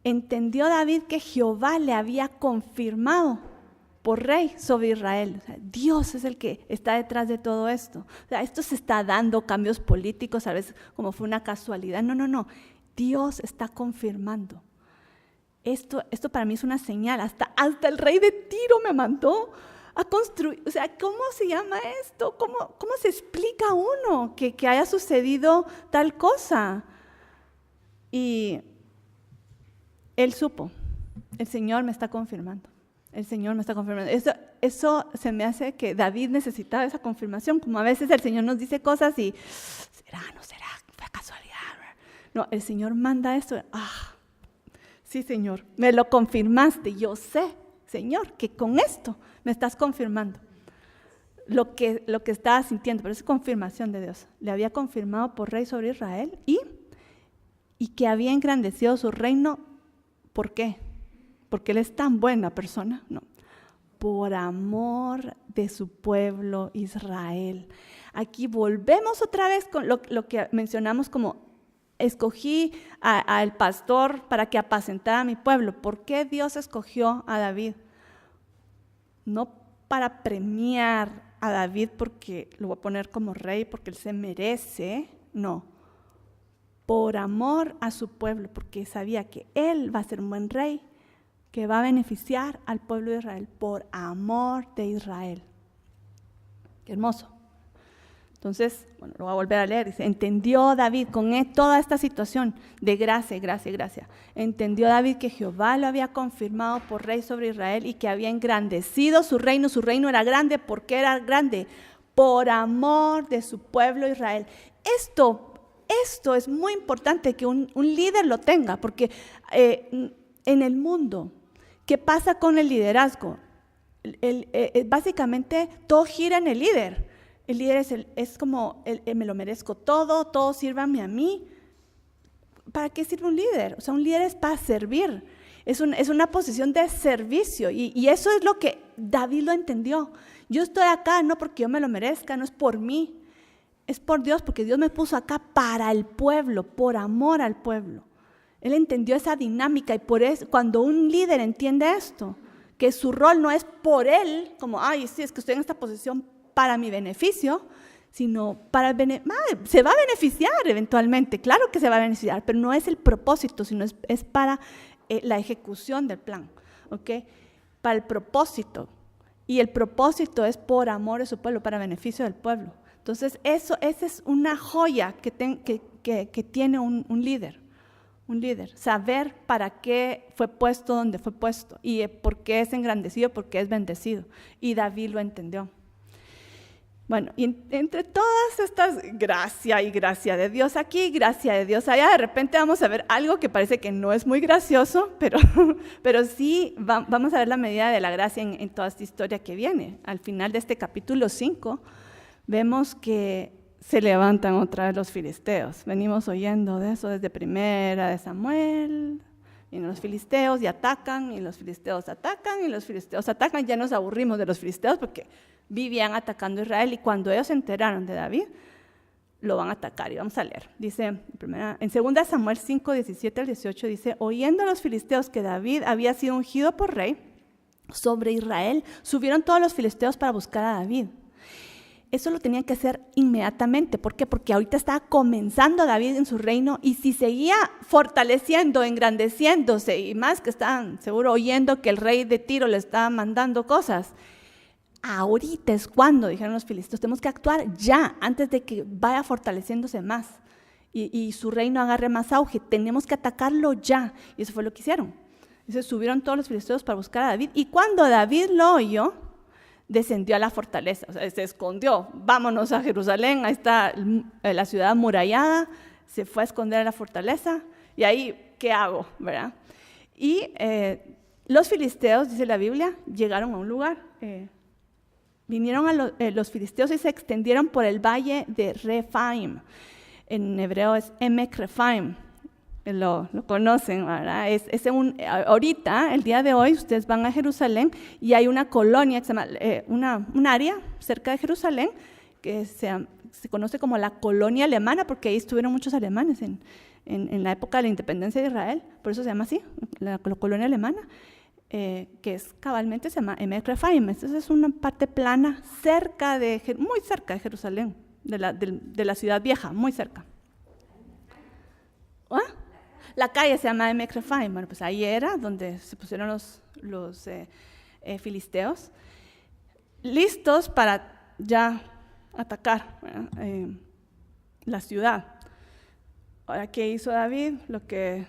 entendió David que Jehová le había confirmado por rey sobre Israel. O sea, Dios es el que está detrás de todo esto. O sea, esto se está dando, cambios políticos, a veces como fue una casualidad. No. Dios está confirmando. Esto para mí es una señal. Hasta el rey de Tiro me mandó a construir. O sea, ¿cómo se llama esto? ¿Cómo se explica a uno que haya sucedido tal cosa? Y él supo, el Señor me está confirmando. El Señor me está confirmando. Eso se me hace que David necesitaba esa confirmación, como a veces el Señor nos dice cosas y ¿será, no será? ¿Fue casualidad? No, el Señor manda esto. Sí, Señor, me lo confirmaste. Yo sé, Señor, que con esto me estás confirmando. lo que estaba sintiendo, pero es confirmación de Dios. Le había confirmado por rey sobre Israel y que había engrandecido su reino. ¿Por qué? Porque él es tan buena persona, no. Por amor de su pueblo Israel. Aquí volvemos otra vez con lo que mencionamos como escogí al pastor para que apacentara a mi pueblo. ¿Por qué Dios escogió a David? No para premiar a David porque lo voy a poner como rey, porque él se merece, no. Por amor a su pueblo, porque sabía que él va a ser un buen rey, que va a beneficiar al pueblo de Israel, por amor de Israel. Qué hermoso. Entonces, bueno, lo voy a volver a leer. Dice, entendió David con toda esta situación de gracia. Entendió David que Jehová lo había confirmado por rey sobre Israel y que había engrandecido su reino. Su reino era grande. ¿Por qué era grande? Por amor de su pueblo Israel. Esto es muy importante que un líder lo tenga, porque en el mundo, ¿qué pasa con el liderazgo? Básicamente todo gira en el líder. El líder es como, me lo merezco todo sírvame a mí. ¿Para qué sirve un líder? O sea, un líder es para servir. Es una posición de servicio y eso es lo que David lo entendió. Yo estoy acá no porque yo me lo merezca, no es por mí. Es por Dios, porque Dios me puso acá para el pueblo, por amor al pueblo. Él entendió esa dinámica y por eso, cuando un líder entiende esto, que su rol no es por él, como, sí, es que estoy en esta posición para mi beneficio, sino para se va a beneficiar eventualmente, claro que se va a beneficiar, pero no es el propósito, sino es para la ejecución del plan, ¿ok? Para el propósito, y el propósito es por amor a su pueblo, para beneficio del pueblo. Entonces, esa es una joya que tiene un líder. Un líder, saber para qué fue puesto donde fue puesto y por qué es engrandecido, por qué es bendecido. Y David lo entendió. Bueno, y entre todas estas gracia de Dios aquí, gracia de Dios allá, de repente vamos a ver algo que parece que no es muy gracioso, pero sí vamos a ver la medida de la gracia en toda esta historia que viene. Al final de este capítulo 5, vemos que se levantan otra vez los filisteos. Venimos oyendo de eso desde primera de Samuel. Vienen los filisteos y atacan, y los filisteos atacan, y los filisteos atacan. Ya nos aburrimos de los filisteos porque vivían atacando a Israel, y cuando ellos se enteraron de David, lo van a atacar. Y vamos a leer. Dice, en 2 Samuel 5, 17 al 18, dice, oyendo los filisteos que David había sido ungido por rey sobre Israel, subieron todos los filisteos para buscar a David. Eso lo tenían que hacer inmediatamente. ¿Por qué? Porque ahorita estaba comenzando David en su reino, y si seguía fortaleciendo, engrandeciéndose, y más que estaban seguro oyendo que el rey de Tiro le estaba mandando cosas, ahorita es cuando, dijeron los filisteos, tenemos que actuar ya, antes de que vaya fortaleciéndose más y su reino agarre más auge. Tenemos que atacarlo ya. Y eso fue lo que hicieron. Entonces subieron todos los filisteos para buscar a David, y cuando David lo oyó, descendió a la fortaleza, o sea, se escondió. Vámonos a Jerusalén, ahí está la ciudad amurallada. Se fue a esconder a la fortaleza, y ahí, ¿qué hago? ¿Verdad? Y los filisteos, dice la Biblia, llegaron a un lugar. Vinieron los filisteos y se extendieron por el valle de Refaim. En hebreo es Emek Refaim. Lo conocen, ¿verdad? Ahorita, el día de hoy, ustedes van a Jerusalén y hay una colonia que se llama, un área cerca de Jerusalén que se conoce como la colonia alemana, porque ahí estuvieron muchos alemanes en la época de la independencia de Israel. Por eso se llama así, la colonia alemana, que es cabalmente se llama Emek Refaim. Esta es una parte plana muy cerca de Jerusalén, de la ciudad vieja, muy cerca. ¿Ah? La calle se llama Emek Refaim. Bueno, pues ahí era donde se pusieron los filisteos, listos para ya atacar la ciudad. Ahora, ¿qué hizo David? Lo que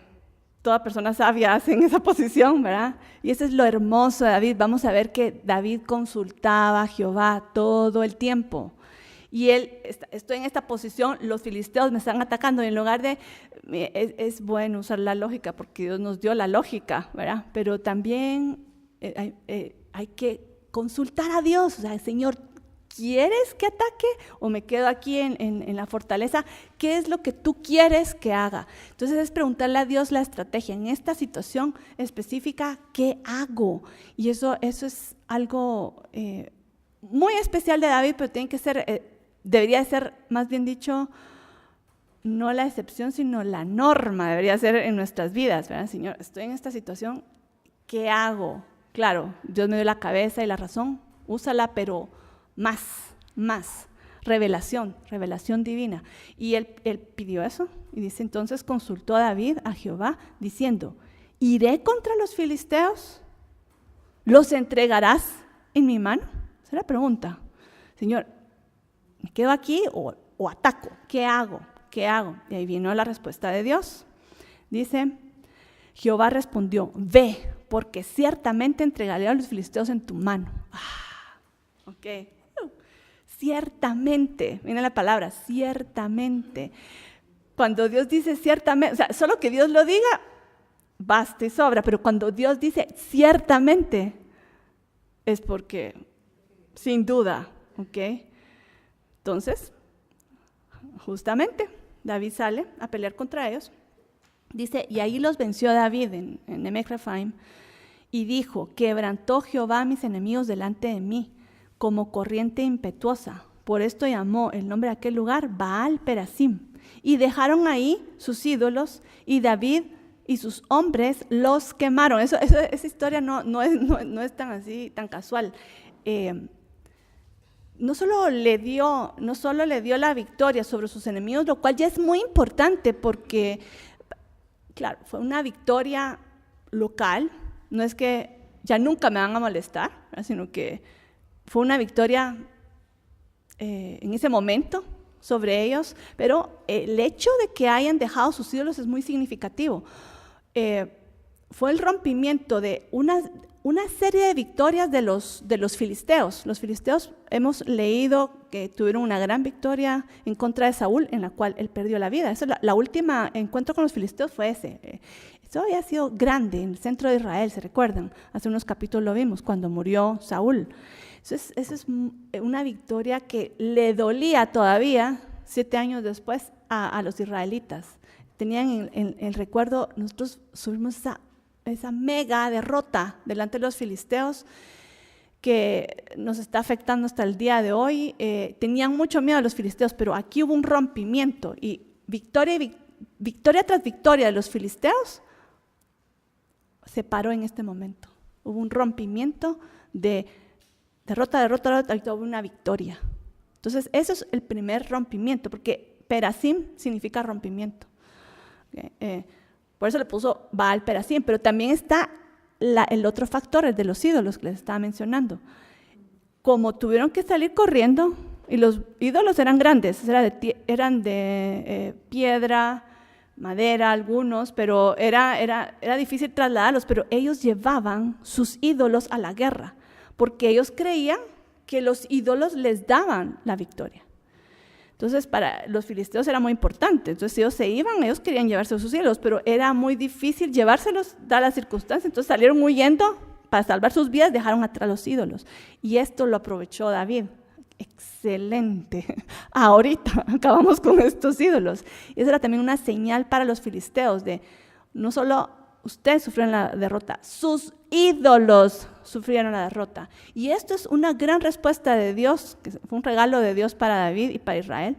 toda persona sabia hace en esa posición, ¿verdad? Y eso es lo hermoso de David. Vamos a ver que David consultaba a Jehová todo el tiempo. Y estoy en esta posición, los filisteos me están atacando, y en lugar de, es bueno usar la lógica, porque Dios nos dio la lógica, ¿verdad? Pero también hay que consultar a Dios, o sea, Señor, ¿Quieres que ataque o me quedo aquí en la fortaleza? ¿Qué es lo que tú quieres que haga? Entonces es preguntarle a Dios la estrategia. En esta situación específica, ¿qué hago? Y eso es algo muy especial de David, pero tiene que ser, debería ser, más bien dicho, no la excepción, sino la norma, debería ser en nuestras vidas, ¿verdad? Señor, estoy en esta situación, ¿qué hago? Claro, Dios me dio la cabeza y la razón, úsala, pero más, revelación divina. Y él pidió eso, y dice, entonces consultó a David, a Jehová, diciendo, ¿iré contra los filisteos? ¿Los entregarás en mi mano? Esa es la pregunta. Señor, ¿me quedo aquí o ataco? ¿Qué hago? Y ahí vino la respuesta de Dios. Dice, Jehová respondió, ve, porque ciertamente entregaré a los filisteos en tu mano. Ok. Ciertamente, viene la palabra, ciertamente. Cuando Dios dice ciertamente, o sea, solo que Dios lo diga, basta y sobra, pero cuando Dios dice ciertamente, es porque, sin duda, ¿ok? Entonces, justamente, David sale a pelear contra ellos, dice, y ahí los venció David en Emec-Rephaim, y dijo, quebrantó Jehová a mis enemigos delante de mí, como corriente impetuosa. Por esto llamó el nombre de aquel lugar Baal Perasim. Y dejaron ahí sus ídolos, y David y sus hombres los quemaron. Esa historia no es tan así, tan casual. No solo le dio la victoria sobre sus enemigos, lo cual ya es muy importante porque, claro, fue una victoria local. No es que ya nunca me van a molestar, ¿verdad? Sino que fue una victoria en ese momento sobre ellos, pero el hecho de que hayan dejado sus ídolos es muy significativo. Fue el rompimiento de una serie de victorias de los filisteos. Los filisteos hemos leído que tuvieron una gran victoria en contra de Saúl, en la cual él perdió la vida. Eso, la última encuentro con los filisteos fue ese. Eso había sido grande en el centro de Israel, ¿se recuerdan? Hace unos capítulos lo vimos, cuando murió Saúl. Esa es una victoria que le dolía todavía, 7 años después, a los israelitas. Tenían en el recuerdo, nosotros subimos esa mega derrota delante de los filisteos que nos está afectando hasta el día de hoy. Tenían mucho miedo a los filisteos, pero aquí hubo un rompimiento y victoria tras victoria de los filisteos se paró en este momento. Hubo un rompimiento de derrota, y hubo una victoria. Entonces, eso es el primer rompimiento, porque Perasim significa rompimiento. Por eso le puso Baal Perasim, pero también está el otro factor, el de los ídolos que les estaba mencionando. Como tuvieron que salir corriendo, y los ídolos eran grandes, eran de piedra, madera, algunos, pero era difícil trasladarlos, pero ellos llevaban sus ídolos a la guerra, porque ellos creían que los ídolos les daban la victoria. Entonces, para los filisteos era muy importante. Entonces, ellos se iban, ellos querían llevarse sus ídolos, pero era muy difícil llevárselos, dadas las circunstancias. Entonces, salieron huyendo para salvar sus vidas, dejaron atrás los ídolos. Y esto lo aprovechó David. Excelente. Ahorita acabamos con estos ídolos. Y esa era también una señal para los filisteos de no solo ustedes sufrieron la derrota, sus ídolos sufrieron la derrota. Y esto es una gran respuesta de Dios, que fue un regalo de Dios para David y para Israel,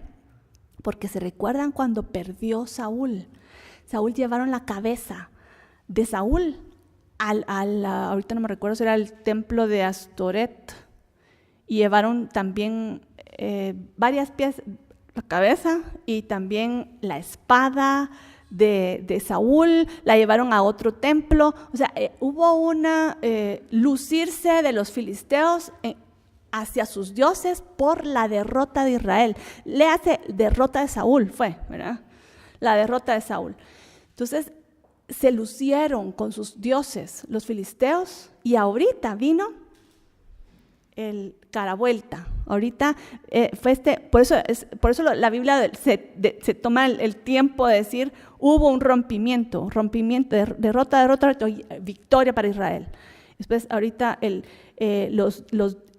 porque se recuerdan cuando perdió Saúl. Saúl llevaron la cabeza de Saúl ahorita no me recuerdo si era el templo de Astoret, y llevaron también varias piezas, la cabeza y también la espada de Saúl, la llevaron a otro templo. O sea, hubo una lucirse de los filisteos hacia sus dioses por la derrota de Israel. Le hace derrota de Saúl, fue, ¿verdad? La derrota de Saúl. Entonces, se lucieron con sus dioses los filisteos, y ahorita vino el caravuelta. Ahorita fue por eso la Biblia se toma el tiempo de decir hubo un rompimiento, derrota, victoria para Israel. Después ahorita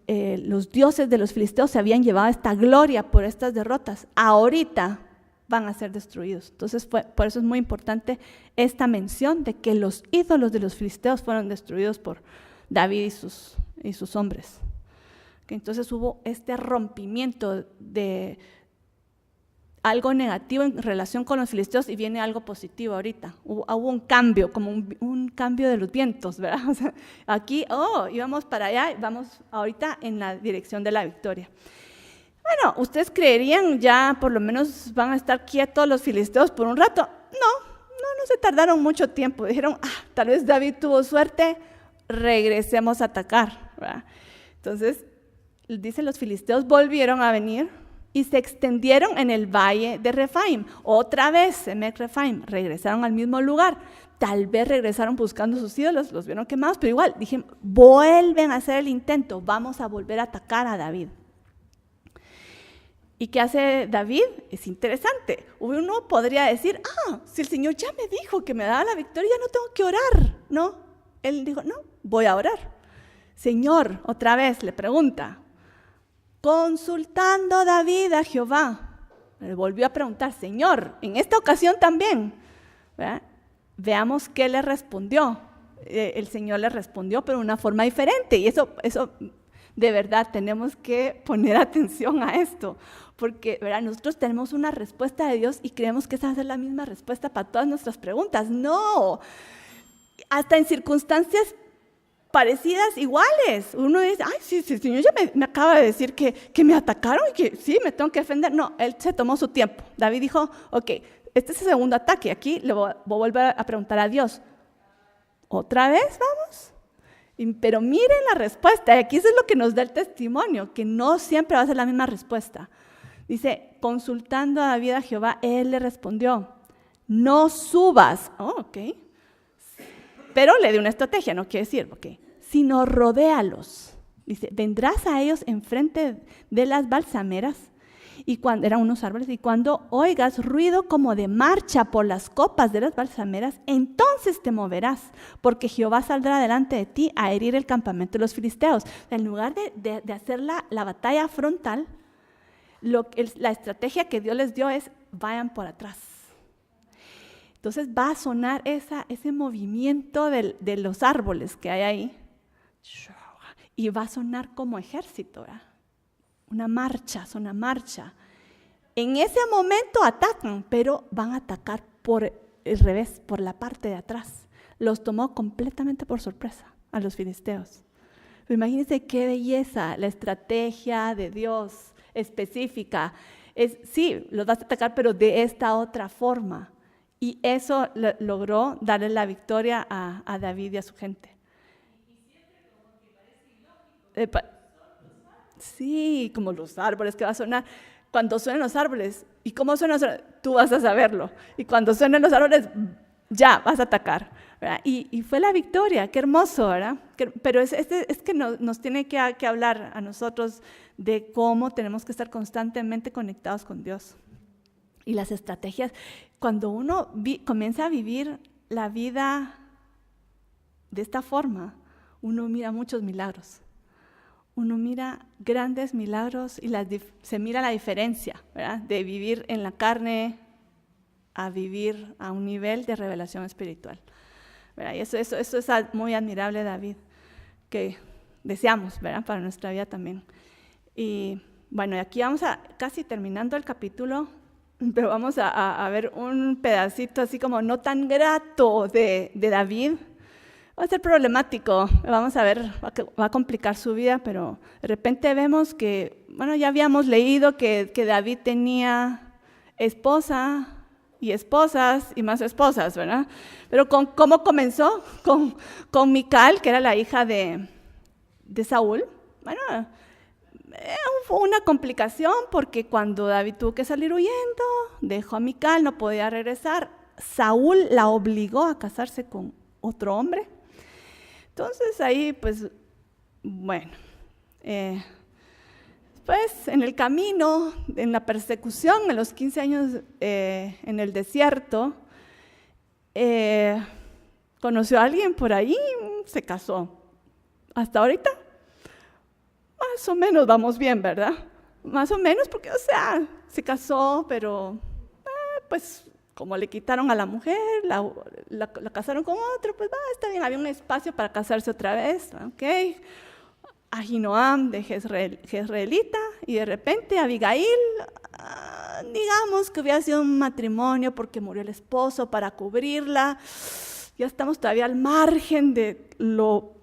los dioses de los filisteos se habían llevado esta gloria por estas derrotas, ahorita van a ser destruidos. Entonces, por eso es muy importante esta mención de que los ídolos de los filisteos fueron destruidos por David y sus hombres. Entonces hubo este rompimiento de algo negativo en relación con los filisteos y viene algo positivo ahorita. Hubo un cambio, como un cambio de los vientos, ¿verdad? O sea, aquí, íbamos para allá, vamos ahorita en la dirección de la victoria. Bueno, ¿ustedes creerían ya por lo menos van a estar quietos los filisteos por un rato? No se tardaron mucho tiempo. Dijeron, tal vez David tuvo suerte, regresemos a atacar, ¿verdad? Entonces, dicen los filisteos volvieron a venir y se extendieron en el valle de Refaim. Otra vez, Emec Refaim, regresaron al mismo lugar. Tal vez regresaron buscando sus ídolos, los vieron quemados, pero igual, dije, vuelven a hacer el intento, vamos a volver a atacar a David. ¿Y qué hace David? Es interesante. Uno podría decir, si el Señor ya me dijo que me daba la victoria, ya no tengo que orar. No, él dijo, no, voy a orar. Señor, otra vez le pregunta, consultando David a Jehová. Le volvió a preguntar, Señor, en esta ocasión también. ¿Verdad? Veamos qué le respondió. El Señor le respondió, pero de una forma diferente. Y eso de verdad tenemos que poner atención a esto. Porque ¿verdad? Nosotros tenemos una respuesta de Dios y creemos que esa va a ser la misma respuesta para todas nuestras preguntas. No, hasta en circunstancias parecidas, iguales. Uno dice, sí, el Señor ya me acaba de decir que me atacaron y que sí, me tengo que defender. No, él se tomó su tiempo. David dijo, ok, este es el segundo ataque. Aquí le voy a volver a preguntar a Dios. ¿Otra vez vamos? Pero miren la respuesta. Y aquí eso es lo que nos da el testimonio, que no siempre va a ser la misma respuesta. Dice, consultando a David a Jehová, él le respondió, no subas. Ok. Pero le dio una estrategia, no quiere decir, sino rodéalos. Dice, vendrás a ellos enfrente de las balsameras, y cuando eran unos árboles, y cuando oigas ruido como de marcha por las copas de las balsameras, entonces te moverás, porque Jehová saldrá delante de ti a herir el campamento de los filisteos. O sea, en lugar de hacer la batalla frontal, la estrategia que Dios les dio es, vayan por atrás. Entonces va a sonar ese movimiento de los árboles que hay ahí, y va a sonar como ejército, ¿verdad? Una marcha. En ese momento atacan, pero van a atacar por el revés, por la parte de atrás. Los tomó completamente por sorpresa a los filisteos. Pero imagínense qué belleza, la estrategia de Dios específica. Sí, los vas a atacar, pero de esta otra forma. Y eso logró darle la victoria a David y a su gente. Sí, como los árboles que va a sonar. Cuando suenen los árboles, ¿y cómo suenan los árboles? Tú vas a saberlo. Y cuando suenen los árboles, ya vas a atacar, ¿verdad? Y fue la victoria, qué hermoso, ¿verdad? Pero es que nos tiene que hablar a nosotros de cómo tenemos que estar constantemente conectados con Dios. Y las estrategias, cuando uno comienza a vivir la vida de esta forma, uno mira muchos milagros. Uno mira grandes milagros y se mira la diferencia, ¿verdad? De vivir en la carne a vivir a un nivel de revelación espiritual, ¿verdad? Y eso es muy admirable, David, que deseamos, ¿verdad? Para nuestra vida también. Y bueno, aquí vamos casi terminando el capítulo, pero vamos a ver un pedacito así como no tan grato de David. Va a ser problemático, vamos a ver, va a complicar su vida, pero de repente vemos que, bueno, ya habíamos leído que David tenía esposa y esposas y más esposas, ¿verdad? Pero ¿cómo comenzó? Con Mical, que era la hija de Saúl. Bueno, fue una complicación porque cuando David tuvo que salir huyendo, dejó a Mical, no podía regresar. Saúl la obligó a casarse con otro hombre. Entonces ahí, pues, bueno, pues en el camino, en la persecución, en los 15 años en el desierto, conoció a alguien por ahí, se casó. Hasta ahorita, más o menos vamos bien, ¿verdad? Más o menos porque, o sea, se casó, pero pues como le quitaron a la mujer, la casaron con otro, pues está bien, había un espacio para casarse otra vez, ¿ok? Ahinoam de Jezreelita, y de repente Abigail, digamos que hubiera sido un matrimonio porque murió el esposo para cubrirla. Ya estamos todavía al margen de lo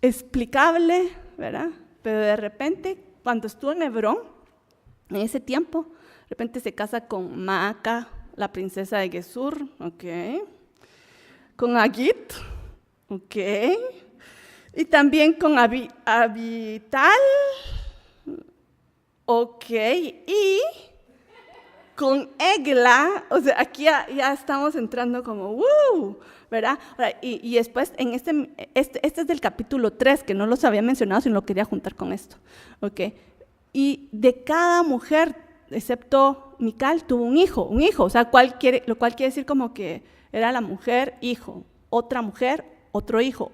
explicable, ¿verdad? Pero de repente, cuando estuvo en Hebrón, en ese tiempo, de repente se casa con Maaca, la princesa de Gesur, ¿ok? Con Agit, ¿ok? Y también con Abital, ¿ok? Y con Egla, o sea, aquí ya estamos entrando como, ¿verdad? Y después, en este es del capítulo 3, que no los había mencionado, sino lo quería juntar con esto, ¿ok? Y de cada mujer, excepto Mical, tuvo un hijo, o sea, lo cual quiere decir como que era la mujer, hijo, otra mujer, otro hijo,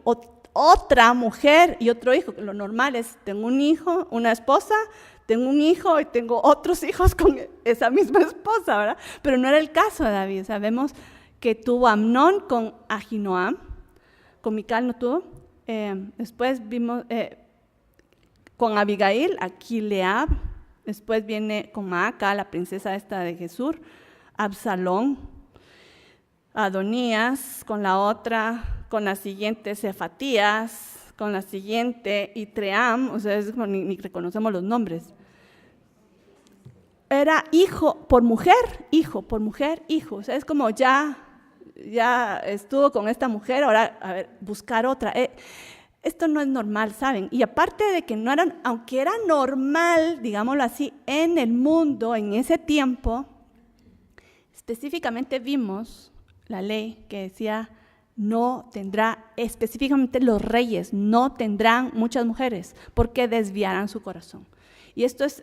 otra mujer y otro hijo. Lo normal es, tengo un hijo, una esposa, tengo un hijo y tengo otros hijos con esa misma esposa, ¿verdad? Pero no era el caso de David. Sabemos que tuvo Amnón con Ahinoam, con Mical no tuvo. Después vimos con Abigail, a Kileab. Después viene con Maaca, la princesa esta de Gesur, Absalón, Adonías, con la otra, con la siguiente Cefatías, con la siguiente Itream, o sea, es como ni reconocemos los nombres. Era hijo por mujer, hijo, o sea, es como ya estuvo con esta mujer, ahora a ver, buscar otra. Esto no es normal, ¿saben? Y aparte de que no eran, aunque era normal, digámoslo así, en el mundo, en ese tiempo, específicamente vimos la ley que decía, no tendrá, específicamente los reyes, no tendrán muchas mujeres, porque desviarán su corazón. Y esto es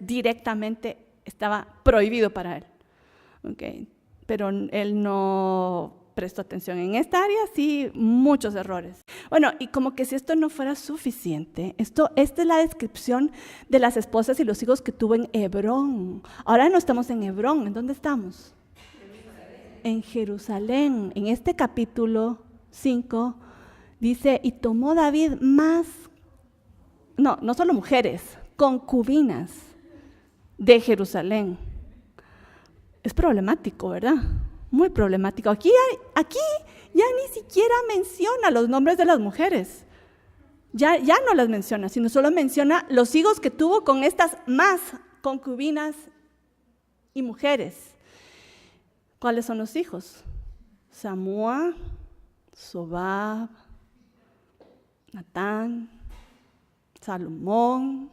directamente, estaba prohibido para él. ¿Okay? Pero él no prestó atención en esta área, sí, muchos errores. Bueno, y como que si esto no fuera suficiente, esta es la descripción de las esposas y los hijos que tuvo en Hebrón. Ahora no estamos en Hebrón, ¿en dónde estamos? En Jerusalén. En este capítulo 5 dice, y tomó David no solo mujeres, concubinas de Jerusalén. Es problemático, ¿verdad? Muy problemático. Aquí ya ni siquiera menciona los nombres de las mujeres. Ya no las menciona, sino solo menciona los hijos que tuvo con estas más concubinas y mujeres. ¿Cuáles son los hijos? Samúa, Sobab, Natán, Salomón,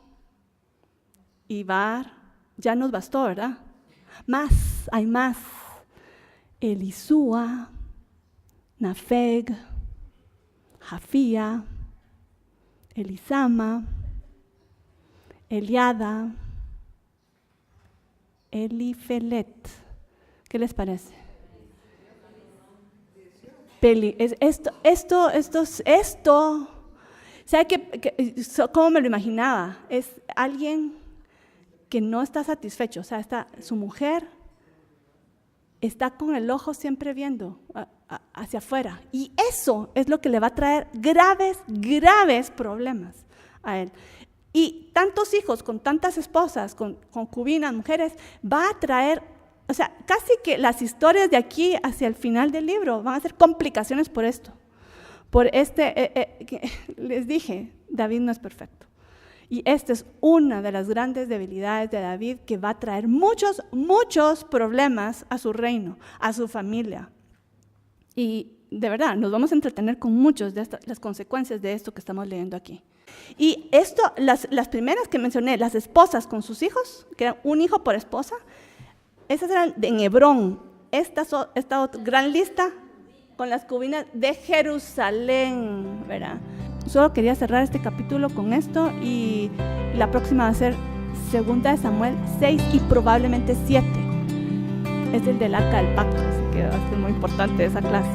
Ibar. Ya nos bastó, ¿verdad? Hay más. Elisúa, Nafeg, Jafía, Elisama, Eliada, Elifelet. ¿Qué les parece? Esto, ¿sabe cómo me lo imaginaba? Es alguien que no está satisfecho, o sea, su mujer está con el ojo siempre viendo hacia afuera. Y eso es lo que le va a traer graves problemas a él. Y tantos hijos, con tantas esposas, con concubinas, mujeres, va a traer, o sea, casi que las historias de aquí hacia el final del libro van a ser complicaciones por esto. Les dije, David no es perfecto. Y esta es una de las grandes debilidades de David que va a traer muchos problemas a su reino, a su familia. Y de verdad, nos vamos a entretener con muchas de las consecuencias de esto que estamos leyendo aquí. Y esto, las primeras que mencioné, las esposas con sus hijos, que eran un hijo por esposa, esas eran en Hebrón. Esta otra gran lista con las concubinas de Jerusalén, ¿verdad? Solo quería cerrar este capítulo con esto y la próxima va a ser 2 de Samuel 6 y probablemente 7. Es el del Arca del Pacto, así que va a ser muy importante esa clase.